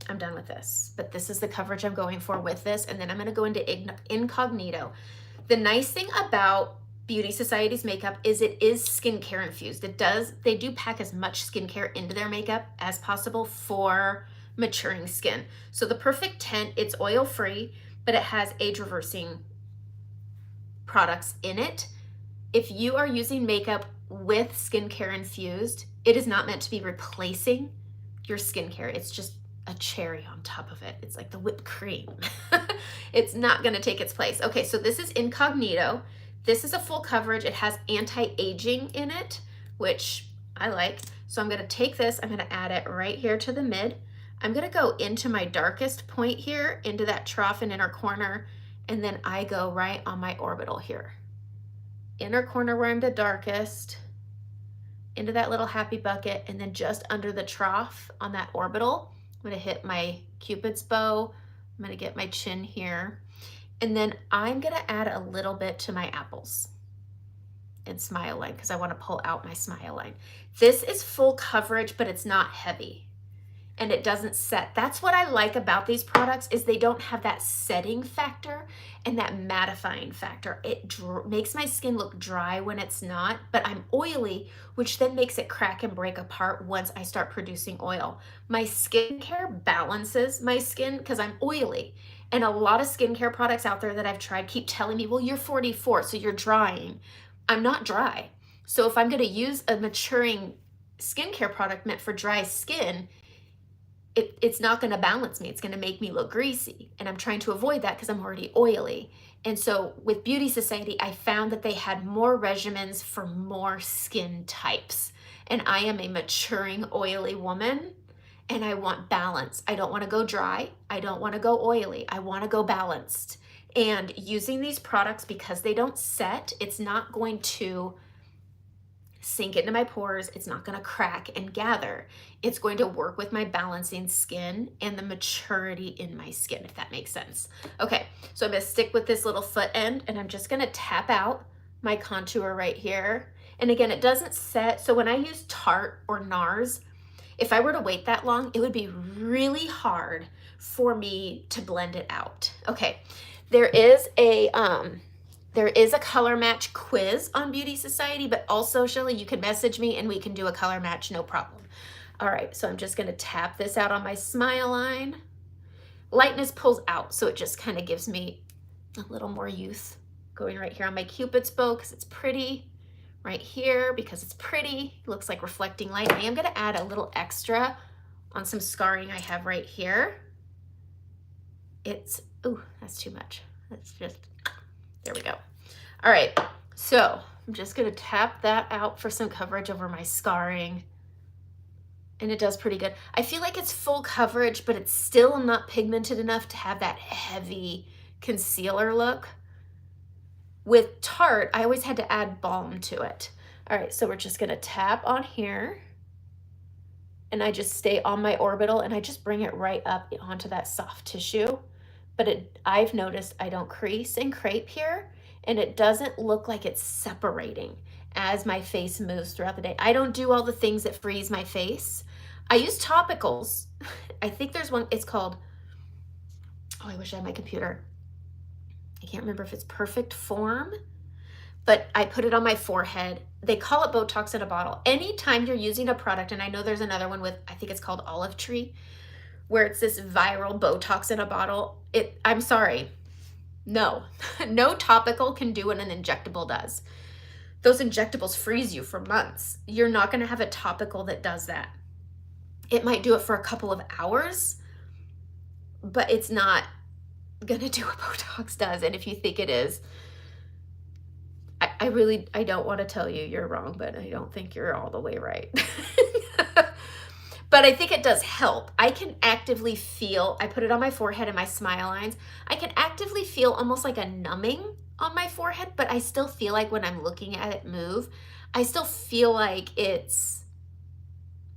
I'm done with this, but this is the coverage I'm going for with this. And then I'm going to go into Incognito. The nice thing about Beauty Society's makeup is it is skincare infused. They do pack as much skincare into their makeup as possible for maturing skin. So the Perfect 10, it's oil free, but it has age reversing products in it. If you are using makeup with skincare infused, it is not meant to be replacing your skincare. It's just a cherry on top of it. It's like the whipped cream. It's not going to take its place. Okay, so this is Incognito. This is a full coverage. It has anti-aging in it, which I like. So I'm going to take this, I'm going to add it right here to the mid. I'm going to go into my darkest point here, into that trough and inner corner, and then I go right on my orbital here. Inner corner where I'm the darkest, into that little happy bucket, and then just under the trough on that orbital, I'm gonna hit my Cupid's bow. I'm gonna get my chin here. And then I'm gonna add a little bit to my apples and smile line because I wanna pull out my smile line. This is full coverage, but it's not heavy. And it doesn't set. That's what I like about these products is they don't have that setting factor and that mattifying factor. It makes my skin look dry when it's not, but I'm oily, which then makes it crack and break apart once I start producing oil. My skincare balances my skin because I'm oily. And a lot of skincare products out there that I've tried keep telling me, well, you're 44, so you're drying. I'm not dry. So if I'm gonna use a maturing skincare product meant for dry skin, it's not going to balance me. It's going to make me look greasy. And I'm trying to avoid that because I'm already oily. And so with Beauty Society, I found that they had more regimens for more skin types. And I am a maturing oily woman and I want balance. I don't want to go dry. I don't want to go oily. I want to go balanced. And using these products, because they don't set, it's not going to sink into my pores. It's not going to crack and gather. It's going to work with my balancing skin and the maturity in my skin, if that makes sense. Okay, so I'm going to stick with this little foot end and I'm just going to tap out my contour right here. And again, it doesn't set. So when I use Tarte or NARS, if I were to wait that long, it would be really hard for me to blend it out. Okay, there is a color match quiz on Beauty Society, but also, Shelly, you can message me and we can do a color match, no problem. All right, so I'm just gonna tap this out on my smile line. Lightness pulls out, so it just kind of gives me a little more youth. Going right here on my Cupid's bow because it's pretty. Right here because it's pretty. It looks like reflecting light. I am gonna add a little extra on some scarring I have right here. Ooh, that's too much. That's just, there we go. All right, so I'm just gonna tap that out for some coverage over my scarring. And it does pretty good. I feel like it's full coverage, but it's still not pigmented enough to have that heavy concealer look. With Tarte, I always had to add balm to it. All right, so we're just gonna tap on here and I just stay on my orbital and I just bring it right up onto that soft tissue. But I've noticed I don't crease and crepe here and it doesn't look like it's separating as my face moves throughout the day. I don't do all the things that freeze my face. I use topicals. I think there's one, it's called, oh, I wish I had my computer. I can't remember if it's Perfect Form, but I put it on my forehead. They call it Botox in a bottle. Anytime you're using a product, and I know there's another one with, I think it's called Olive Tree, where it's this viral Botox in a bottle, I'm sorry, no. No topical can do what an injectable does. Those injectables freeze you for months. You're not gonna have a topical that does that. It might do it for a couple of hours, but it's not gonna do what Botox does. And if you think it is, I don't want to tell you you're wrong, but I don't think you're all the way right. But I think it does help. I can actively feel, I put it on my forehead and my smile lines. I can actively feel almost like a numbing on my forehead, but I still feel like when I'm looking at it move, I still feel like it's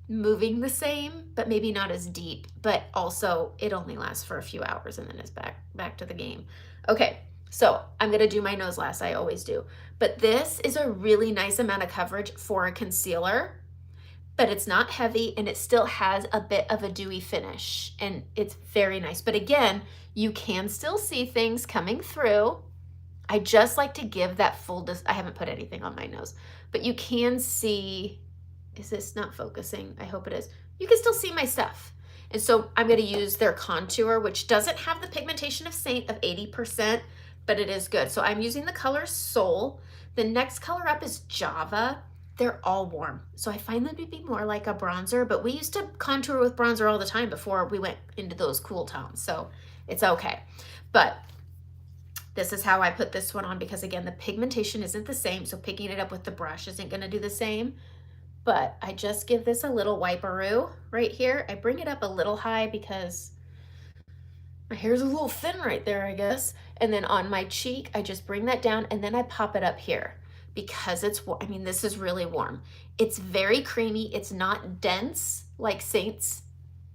moving the same, but maybe not as deep. But also it only lasts for a few hours and then it's back to the game. Okay, so I'm gonna do my nose last, I always do. But this is a really nice amount of coverage for a concealer, but it's not heavy and it still has a bit of a dewy finish and it's very nice. But again, you can still see things coming through. I just like to give that full, I haven't put anything on my nose, but you can see, is this not focusing? I hope it is. You can still see my stuff. And so I'm gonna use their contour, which doesn't have the pigmentation of Saint of 80%, but it is good. So I'm using the color Soul. The next color up is Java. They're all warm. So I find them to be more like a bronzer, but we used to contour with bronzer all the time before we went into those cool tones. So it's okay. But this is how I put this one on because again, the pigmentation isn't the same. So picking it up with the brush isn't gonna do the same. But I just give this a little wiperoo right here. I bring it up a little high because my hair's a little thin right there, I guess. And then on my cheek, I just bring that down and then I pop it up here because this is really warm. It's very creamy. It's not dense like Saints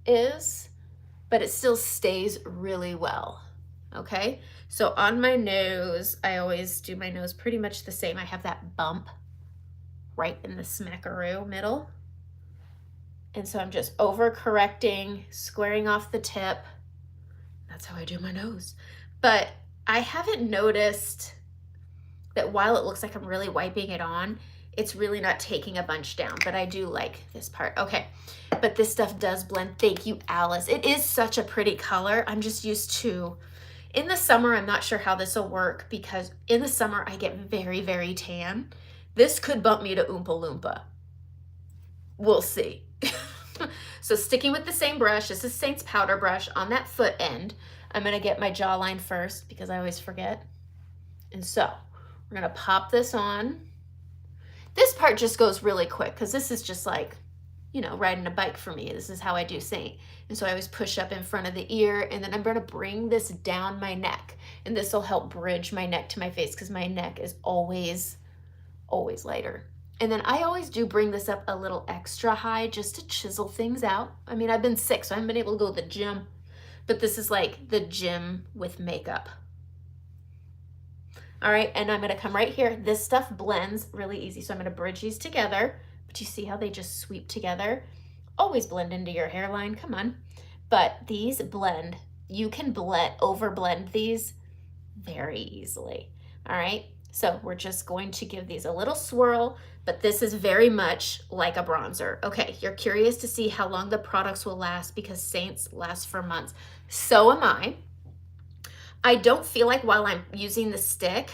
is, but it still stays really well. Okay, so on my nose, I always do my nose pretty much the same. I have that bump right in the smackaroo middle. And so I'm just over correcting, squaring off the tip. That's how I do my nose. But I haven't noticed that while it looks like I'm really wiping it on, it's really not taking a bunch down, but I do like this part. Okay, but this stuff does blend. Thank you, Alice. It is such a pretty color. I'm just used to, in the summer, I'm not sure how this will work because in the summer I get very, very tan. This could bump me to Oompa Loompa. We'll see. So sticking with the same brush, this is Saint's powder brush on that foot end. I'm gonna get my jawline first because I always forget. And so we're gonna pop this on. This part just goes really quick because this is just like, you know, riding a bike for me. This is how I do Saint. And so I always push up in front of the ear and then I'm gonna bring this down my neck. And this will help bridge my neck to my face because my neck is always lighter. And then I always do bring this up a little extra high just to chisel things out. I mean, I've been sick, so I haven't been able to go to the gym, but this is like the gym with makeup. All right, and I'm gonna come right here. This stuff blends really easy, so I'm gonna bridge these together, but you see how they just sweep together? Always blend into your hairline, come on. But these blend, you can over blend these very easily, all right? So we're just going to give these a little swirl, but this is very much like a bronzer. Okay, you're curious to see how long the products will last because Saints last for months. So am I. I don't feel like while I'm using the stick,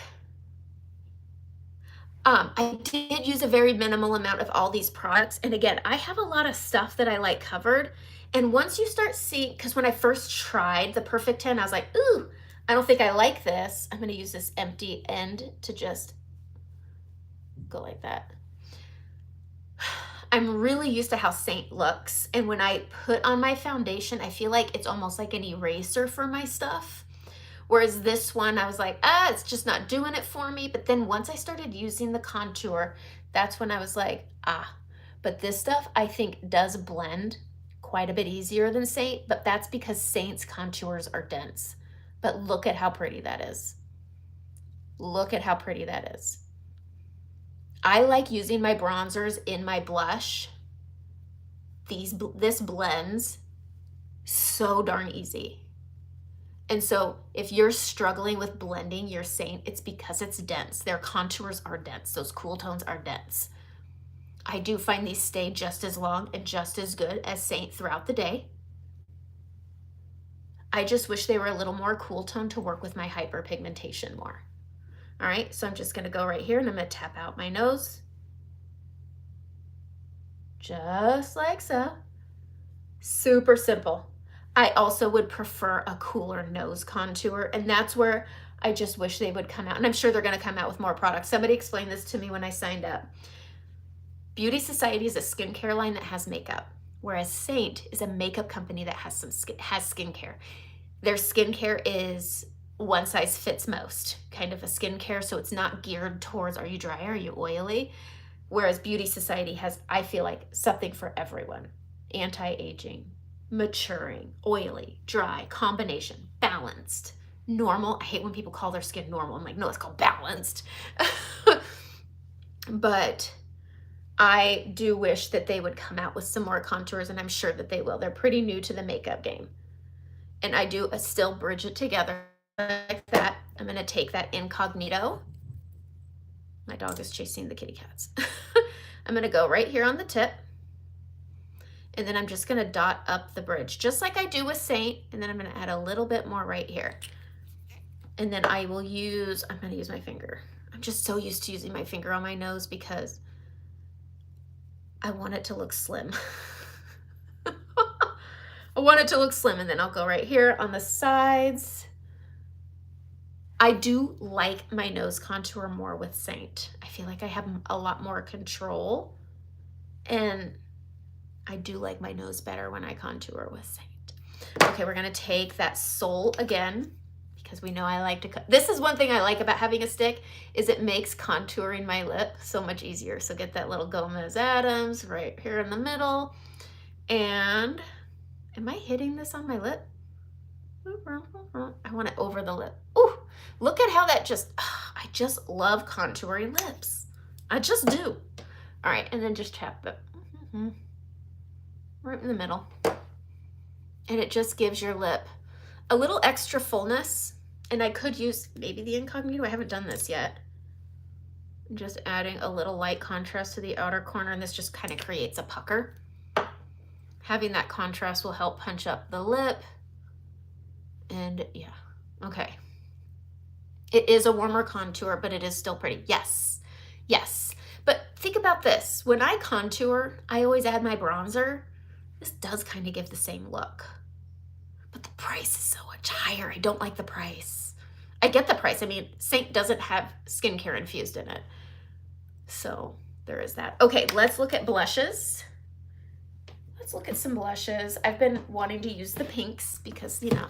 I did use a very minimal amount of all these products. And again, I have a lot of stuff that I like covered. And once you start seeing, because when I first tried the Perfect 10, I was like, ooh, I don't think I like this. I'm gonna use this empty end to just go like that. I'm really used to how Saint looks. And when I put on my foundation, I feel like it's almost like an eraser for my stuff. Whereas this one, I was like, it's just not doing it for me. But then once I started using the contour, that's when I was like, but this stuff I think does blend quite a bit easier than Saint, but that's because Saint's contours are dense. But look at how pretty that is. Look at how pretty that is. I like using my bronzers in my blush. This blends so darn easy. And so if you're struggling with blending your Saint, it's because it's dense. Their contours are dense. Those cool tones are dense. I do find these stay just as long and just as good as Saint throughout the day. I just wish they were a little more cool tone to work with my hyperpigmentation more. All right, so I'm just gonna go right here and I'm gonna tap out my nose. Just like so. Super simple. I also would prefer a cooler nose contour, and that's where I just wish they would come out. And I'm sure they're gonna come out with more products. Somebody explained this to me when I signed up. Beauty Society is a skincare line that has makeup, whereas Saint is a makeup company that has skincare. Their skincare is one size fits most kind of a skincare, so it's not geared towards are you dry, are you oily? Whereas Beauty Society has, I feel like, something for everyone. Anti-aging, maturing, oily, dry, combination, balanced, normal. I hate when people call their skin normal. I'm like, no, it's called balanced. But I do wish that they would come out with some more contours, and I'm sure that they will. They're pretty new to the makeup game. And I do still bridge it together like that. I'm gonna take that incognito. My dog is chasing the kitty cats. I'm gonna go right here on the tip. And then I'm just gonna dot up the bridge, just like I do with Saint. And then I'm gonna add a little bit more right here. And then I'm gonna use my finger. I'm just so used to using my finger on my nose because I want it to look slim. I want it to look slim, and then I'll go right here on the sides. I do like my nose contour more with Saint. I feel like I have a lot more control, and I do like my nose better when I contour with Saint. Okay, we're gonna take that sole again, because we know I like to, this is one thing I like about having a stick, is it makes contouring my lip so much easier. So get that little Gomez Adams right here in the middle, and Am I hitting this on my lip? I want it over the lip. Ooh, look at how that just, I just love contouring lips. I just do. All right, and then just tap it right in the middle. And it just gives your lip a little extra fullness. And I could use maybe the incognito. I haven't done this yet. I'm just adding a little light contrast to the outer corner, and this just kind of creates a pucker. Having that contrast will help punch up the lip. And yeah, okay. It is a warmer contour, but it is still pretty. Yes, yes. But think about this. When I contour, I always add my bronzer. This does kind of give the same look. But the price is so much higher. I don't like the price. I get the price. I mean, Saint doesn't have skincare infused in it. So there is that. Okay, let's look at blushes. Let's look at some blushes. I've been wanting to use the pinks because, you know,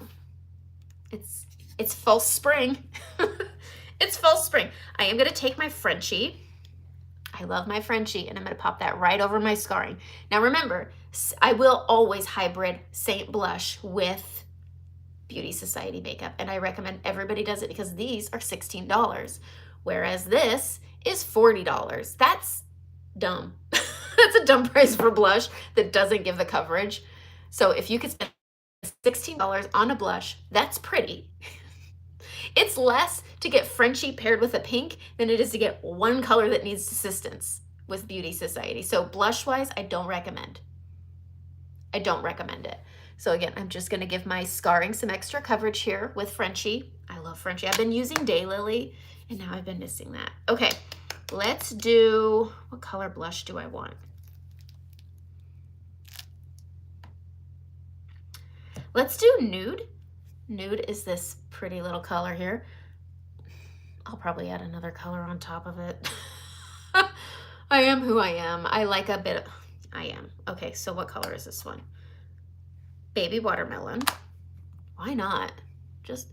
it's fall spring. It's fall spring. I am going to take my Frenchie. I love my Frenchie, and I'm going to pop that right over my scarring. Now remember, I will always hybrid Saint blush with Beauty Society makeup, and I recommend everybody does it because these are $16, whereas this is $40. That's dumb. That's a dumb price for blush that doesn't give the coverage. So if you could spend $16 on a blush, that's pretty. It's less to get Frenchie paired with a pink than it is to get one color that needs assistance with Beauty Society. So blush-wise, I don't recommend. I don't recommend it. So again, I'm just going to give my scarring some extra coverage here with Frenchie. I love Frenchie. I've been using Daylily, and now I've been missing that. Okay, let's do, what color blush do I want? Let's do nude. Nude is this pretty little color here. I'll probably add another color on top of it. I am who I am. I like a bit of, I am. Okay, so what color is this one? Baby watermelon. Why not? Just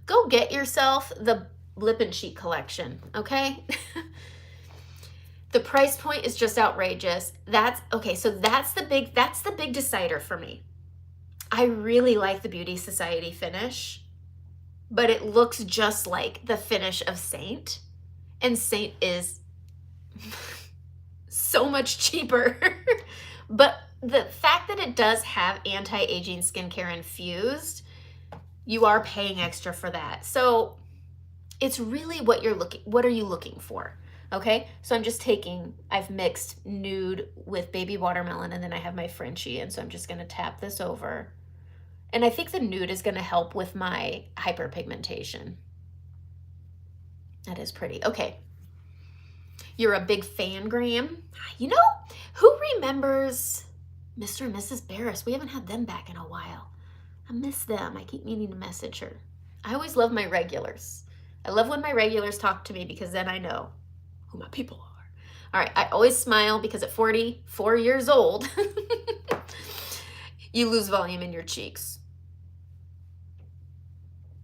go get yourself the lip and cheek collection, okay? The price point is just outrageous. That's okay, so that's the big decider for me. I really like the Beauty Society finish, but it looks just like the finish of Saint, and Saint is so much cheaper. But the fact that it does have anti-aging skincare infused, you are paying extra for that. So it's really what are you looking for? Okay, so I'm just I've mixed nude with baby watermelon, and then I have my Frenchie, and so I'm just gonna tap this over. And I think the nude is gonna help with my hyperpigmentation. That is pretty. Okay, you're a big fan, Graham. You know, who remembers Mr. and Mrs. Barris? We haven't had them back in a while. I miss them. I keep meaning to message her. I always love my regulars. I love when my regulars talk to me because then I know who my people are. All right, I always smile because at 44 years old, you lose volume in your cheeks.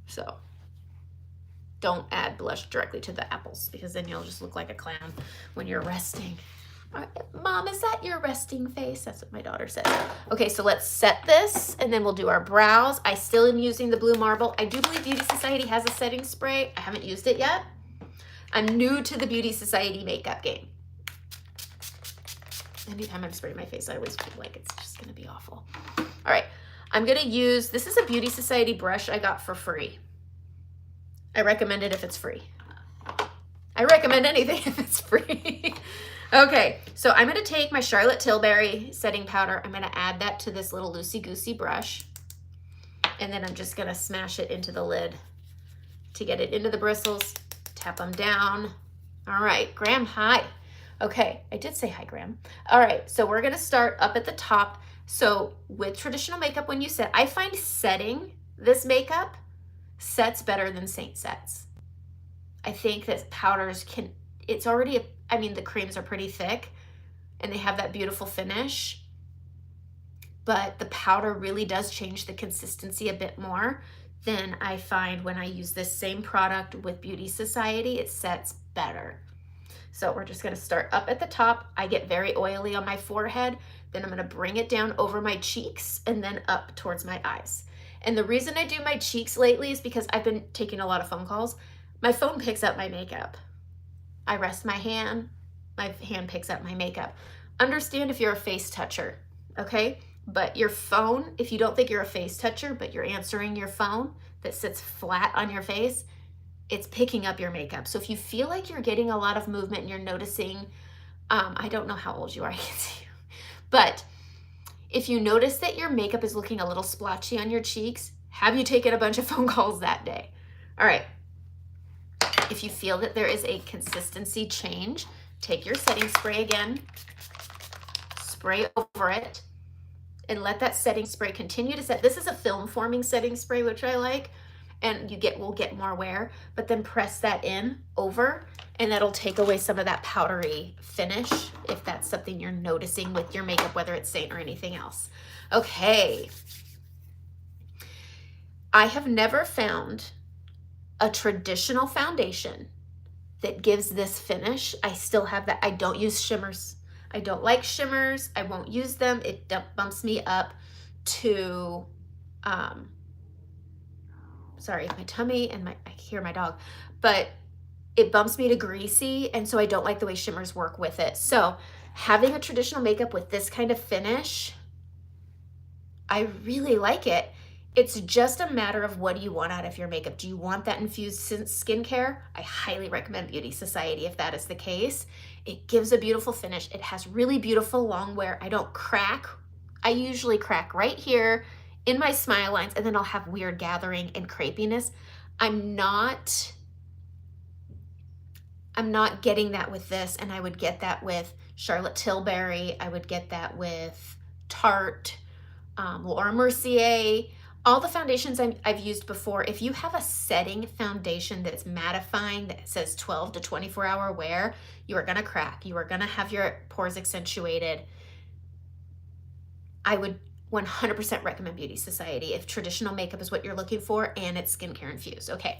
So don't add blush directly to the apples because then you'll just look like a clown when you're resting. All right, Mom, is that your resting face? That's what my daughter said. Okay, so let's set this and then we'll do our brows. I still am using the Blue Marble. I do believe Beauty Society has a setting spray. I haven't used it yet. I'm new to the Beauty Society makeup game. Anytime I'm spraying my face, I always feel like it's just gonna be awful. All right, I'm gonna use, this is a Beauty Society brush I got for free. I recommend it if it's free. I recommend anything if it's free. Okay, so I'm gonna take my Charlotte Tilbury setting powder. I'm gonna add that to this little loosey-goosey brush. And then I'm just gonna smash it into the lid to get it into the bristles, tap them down. All right, Graham, hi. Okay, I did say hi, Graham. All right, so we're gonna start up at the top. So with traditional makeup, when you set, I find setting this makeup sets better than Saint sets. I think that powders can, it's already, I mean, the creams are pretty thick and they have that beautiful finish, but the powder really does change the consistency a bit more than I find when I use this same product with Beauty Society. It sets better. So we're just gonna start up at the top. I get very oily on my forehead. Then I'm gonna bring it down over my cheeks and then up towards my eyes. And the reason I do my cheeks lately is because I've been taking a lot of phone calls. My phone picks up my makeup. I rest my hand picks up my makeup. Understand if you're a face toucher, okay? But your phone, if you don't think you're a face toucher, but you're answering your phone that sits flat on your face, it's picking up your makeup. So if you feel like you're getting a lot of movement and you're noticing, I don't know how old you are, I can't see you, but if you notice that your makeup is looking a little splotchy on your cheeks, have you taken a bunch of phone calls that day? All right. If you feel that there is a consistency change, take your setting spray again, spray over it, and let that setting spray continue to set. This is a film forming setting spray, which I like, and will get more wear, but then press that in over, and that'll take away some of that powdery finish if that's something you're noticing with your makeup, whether it's saint or anything else. Okay. I have never found a traditional foundation that gives this finish. I still have that. I don't use shimmers. I don't like shimmers. I won't use them. It bumps me up to, sorry, my tummy and I hear my dog, but it bumps me to greasy. And so I don't like the way shimmers work with it. So having a traditional makeup with this kind of finish, I really like it. It's just a matter of what do you want out of your makeup. Do you want that infused skincare? I highly recommend Beauty Society if that is the case. It gives a beautiful finish. It has really beautiful long wear. I don't crack. I usually crack right here in my smile lines, and then I'll have weird gathering and crepiness. I'm not getting that with this, and I would get that with Charlotte Tilbury. I would get that with Tarte, Laura Mercier. All the foundations I've used before, if you have a setting foundation that's mattifying, that says 12 to 24 hour wear, you are gonna crack. You are gonna have your pores accentuated. I would 100% recommend Beauty Society if traditional makeup is what you're looking for and it's skincare infused. Okay.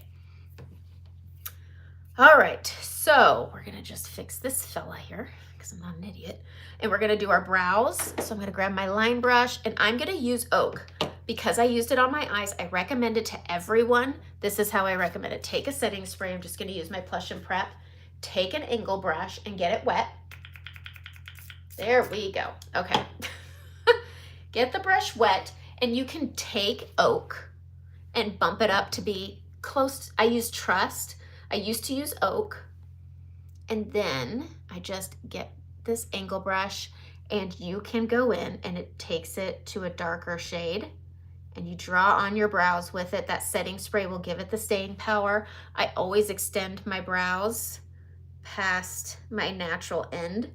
All right, so we're gonna just fix this fella here because I'm not an idiot. And we're gonna do our brows. So I'm gonna grab my line brush and I'm gonna use Oak. Because I used it on my eyes, I recommend it to everyone. This is how I recommend it. Take a setting spray. I'm just going to use my Plush and Prep. Take an angle brush and get it wet. There we go. Okay. Get the brush wet, and you can take Oak and bump it up to be close. I use Trust. I used to use Oak. And then I just get this angle brush, and you can go in, and it takes it to a darker shade. And you draw on your brows with it. That setting spray will give it the staying power. I always extend my brows past my natural end.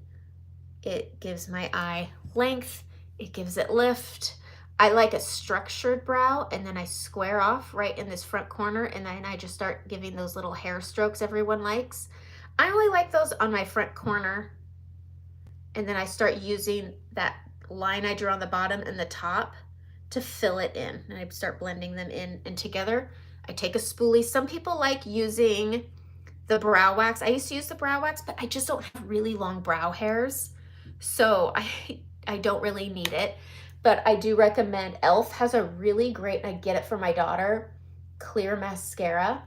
It gives my eye length. It gives it lift. I like a structured brow, and then I square off right in this front corner, and then I just start giving those little hair strokes everyone likes. I only like those on my front corner, and then I start using that line I drew on the bottom and the top to fill it in, and I start blending them in and together. I take a spoolie. Some people like using the brow wax. I used to use the brow wax, but I just don't have really long brow hairs, so I don't really need it. But I do recommend e.l.f. has a really great, I get it for my daughter, clear mascara.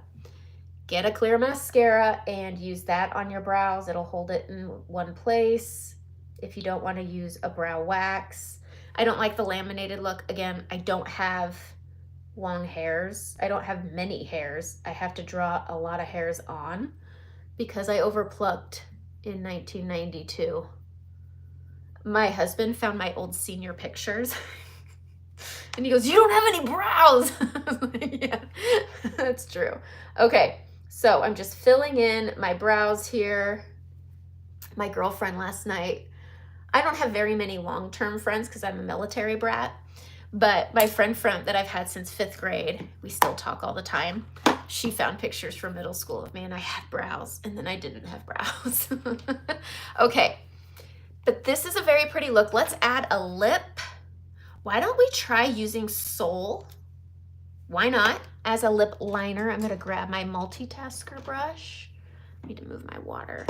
Get a clear mascara and use that on your brows. It'll hold it in one place if you don't want to use a brow wax. I don't like the laminated look. Again, I don't have long hairs. I don't have many hairs. I have to draw a lot of hairs on because I overplucked in 1992. My husband found my old senior pictures and he goes, "You don't have any brows." I was like, yeah, that's true. Okay, so I'm just filling in my brows here. My girlfriend last night, I don't have very many long-term friends because I'm a military brat, but my friend that I've had since 5th grade, we still talk all the time. She found pictures from middle school of me and I had brows and then I didn't have brows. Okay, but this is a very pretty look. Let's add a lip. Why don't we try using Soul? Why not? As a lip liner, I'm gonna grab my multitasker brush. I need to move my water.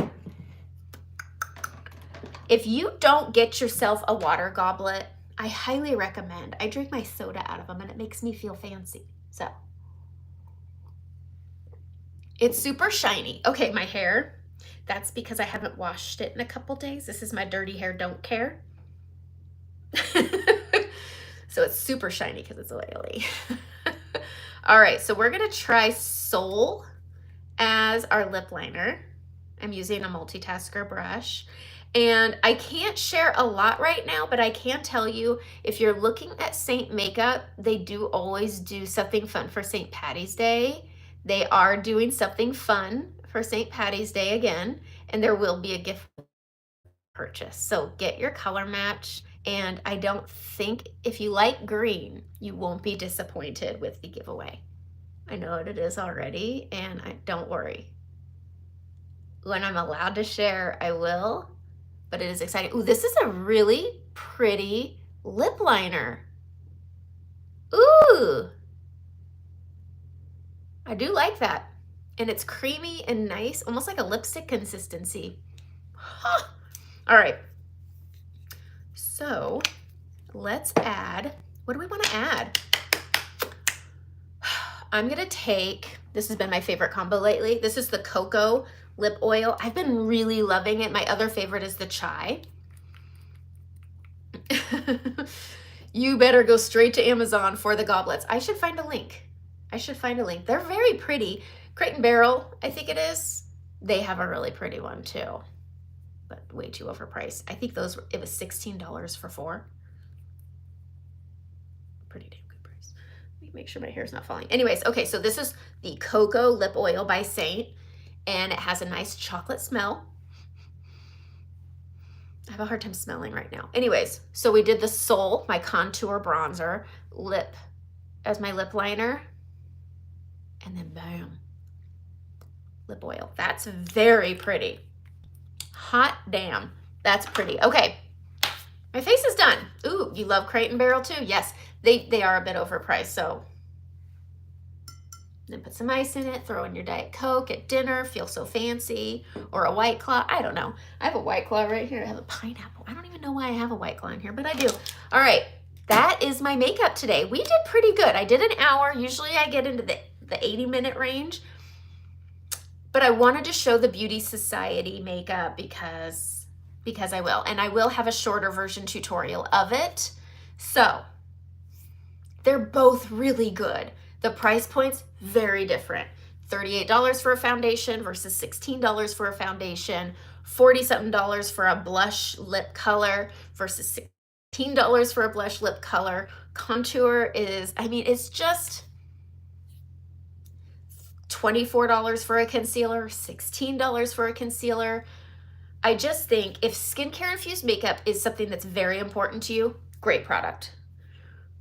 If you don't get yourself a water goblet, I highly recommend. I drink my soda out of them and it makes me feel fancy. So it's super shiny. Okay, my hair, that's because I haven't washed it in a couple days. This is my dirty hair, don't care. So it's super shiny because it's oily. All right, so we're gonna try Soul as our lip liner. I'm using a multitasker brush. And I can't share a lot right now, but I can tell you, if you're looking at Saint makeup, they do always do something fun for St. Patty's Day. They are doing something fun for St. Patty's Day again, and there will be a gift purchase. So get your color match. And I don't think, if you like green, you won't be disappointed with the giveaway. I know what it is already, and don't worry. When I'm allowed to share, I will, but it is exciting. Ooh, this is a really pretty lip liner. Ooh, I do like that. And it's creamy and nice, almost like a lipstick consistency. Huh. All right. So let's add, what do we want to add? I'm going to take, this has been my favorite combo lately. This is the Cocoa Lip Oil. I've been really loving it. My other favorite is the Chai. You better go straight to Amazon for the goblets. I should find a link. They're very pretty. Crate & Barrel, I think it is. They have a really pretty one too, but way too overpriced. I think it was $16 for 4. Pretty damn good price. Let me make sure my hair's not falling. Anyways, okay, so this is the Cocoa Lip Oil by Saint, and it has a nice chocolate smell. I have a hard time smelling right now. Anyways, so we did the Soul, my contour bronzer, lip as my lip liner, and then bam, lip oil. That's very pretty. Hot damn, that's pretty. Okay, my face is done. Ooh, you love Crate & Barrel too? Yes, they are a bit overpriced, so then put some ice in it, throw in your Diet Coke at dinner, feel so fancy, or a White Claw. I don't know. I have a White Claw right here. I have a pineapple. I don't even know why I have a White Claw in here, but I do. All right, that is my makeup today. We did pretty good. I did an hour. Usually I get into the 80-minute range, but I wanted to show the Beauty Society makeup because I will, and I will have a shorter version tutorial of it. So they're both really good. The price points, very different. $38 for a foundation versus $16 for a foundation, $40-something for a blush lip color versus $16 for a blush lip color. Contour is, I mean, it's just $24 for a concealer, $16 for a concealer. I just think if skincare infused makeup is something that's very important to you, great product.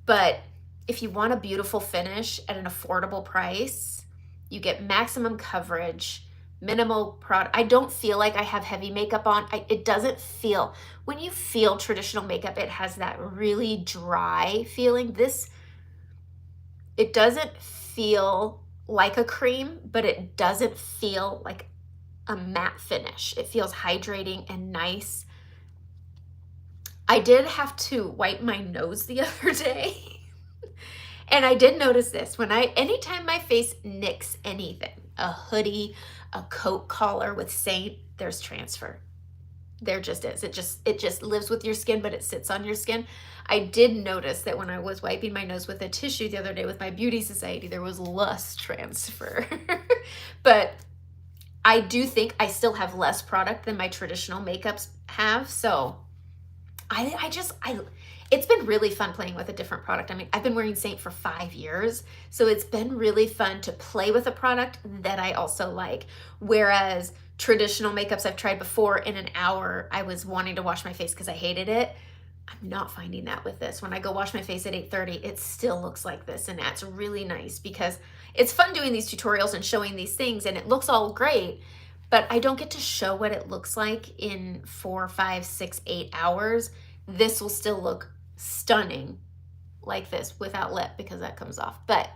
But if you want a beautiful finish at an affordable price, you get maximum coverage, minimal product. I don't feel like I have heavy makeup on. It doesn't feel, when you feel traditional makeup, it has that really dry feeling. It doesn't feel like a cream, but it doesn't feel like a matte finish. It feels hydrating and nice. I did have to wipe my nose the other day. And I did notice this anytime my face nicks anything, a hoodie, a coat collar with Saint, there's transfer. There just is. It just lives with your skin, but it sits on your skin. I did notice that when I was wiping my nose with a tissue the other day with my Beauty Society, there was less transfer. But I do think I still have less product than my traditional makeups have. So it's been really fun playing with a different product. I mean, I've been wearing Saint for 5 years, so it's been really fun to play with a product that I also like. Whereas traditional makeups I've tried before, in an hour, I was wanting to wash my face because I hated it. I'm not finding that with this. When I go wash my face at 8:30, it still looks like this, and that's really nice because it's fun doing these tutorials and showing these things, and it looks all great, but I don't get to show what it looks like in 4, 5, 6, 8 hours. This will still look stunning like this without lip because that comes off, but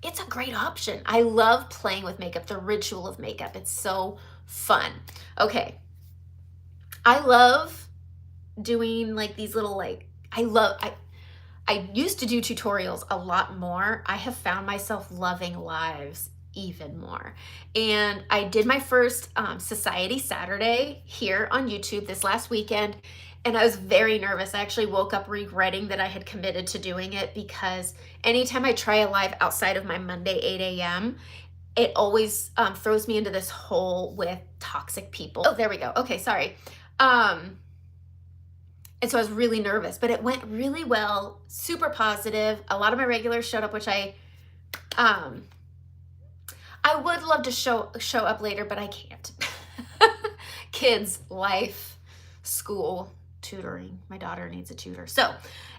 it's a great option. I love playing with makeup, the ritual of makeup. It's so fun. Okay, I love doing like these little like, I used to do tutorials a lot more. I have found myself loving lives even more. And I did my first Society Saturday here on YouTube this last weekend, and I was very nervous. I actually woke up regretting that I had committed to doing it, because anytime I try a live outside of my Monday 8 a.m., it always throws me into this hole with toxic people. Oh, there we go. Okay, sorry. And so I was really nervous, but it went really well, super positive. A lot of my regulars showed up, which I would love to show up later, but I can't. Kids, life, school, tutoring. My daughter needs a tutor. So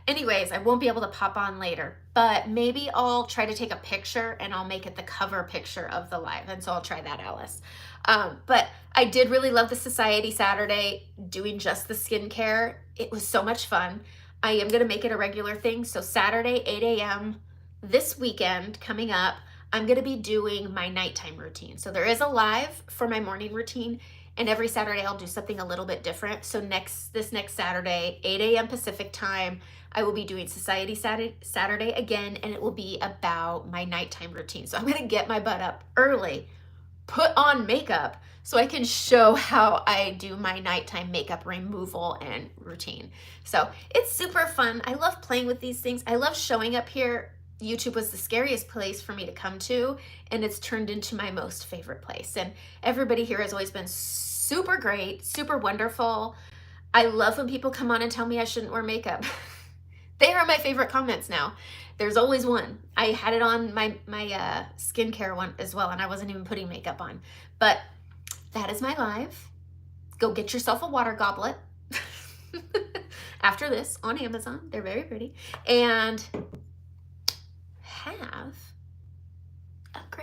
anyways, I won't be able to pop on later, but maybe I'll try to take a picture and I'll make it the cover picture of the live. And so I'll try that, Alice. But I did really love the Society Saturday, doing just the skincare. It was so much fun. I am going to make it a regular thing. So Saturday, 8 a.m. this weekend coming up, I'm going to be doing my nighttime routine. So there is a live for my morning routine, and every Saturday I'll do something a little bit different. So this next Saturday, 8 a.m. Pacific time, I will be doing Society Saturday again, and it will be about my nighttime routine. So I'm going to get my butt up early, put on makeup, so I can show how I do my nighttime makeup removal and routine. So it's super fun. I love playing with these things. I love showing up here. YouTube was the scariest place for me to come to, and it's turned into my most favorite place. And everybody here has always been super great, super wonderful. I love when people come on and tell me I shouldn't wear makeup. They are my favorite comments now. There's always one. I had it on my skincare one as well, and I wasn't even putting makeup on. But that is my live. Go get yourself a water goblet after this on Amazon. They're very pretty. And have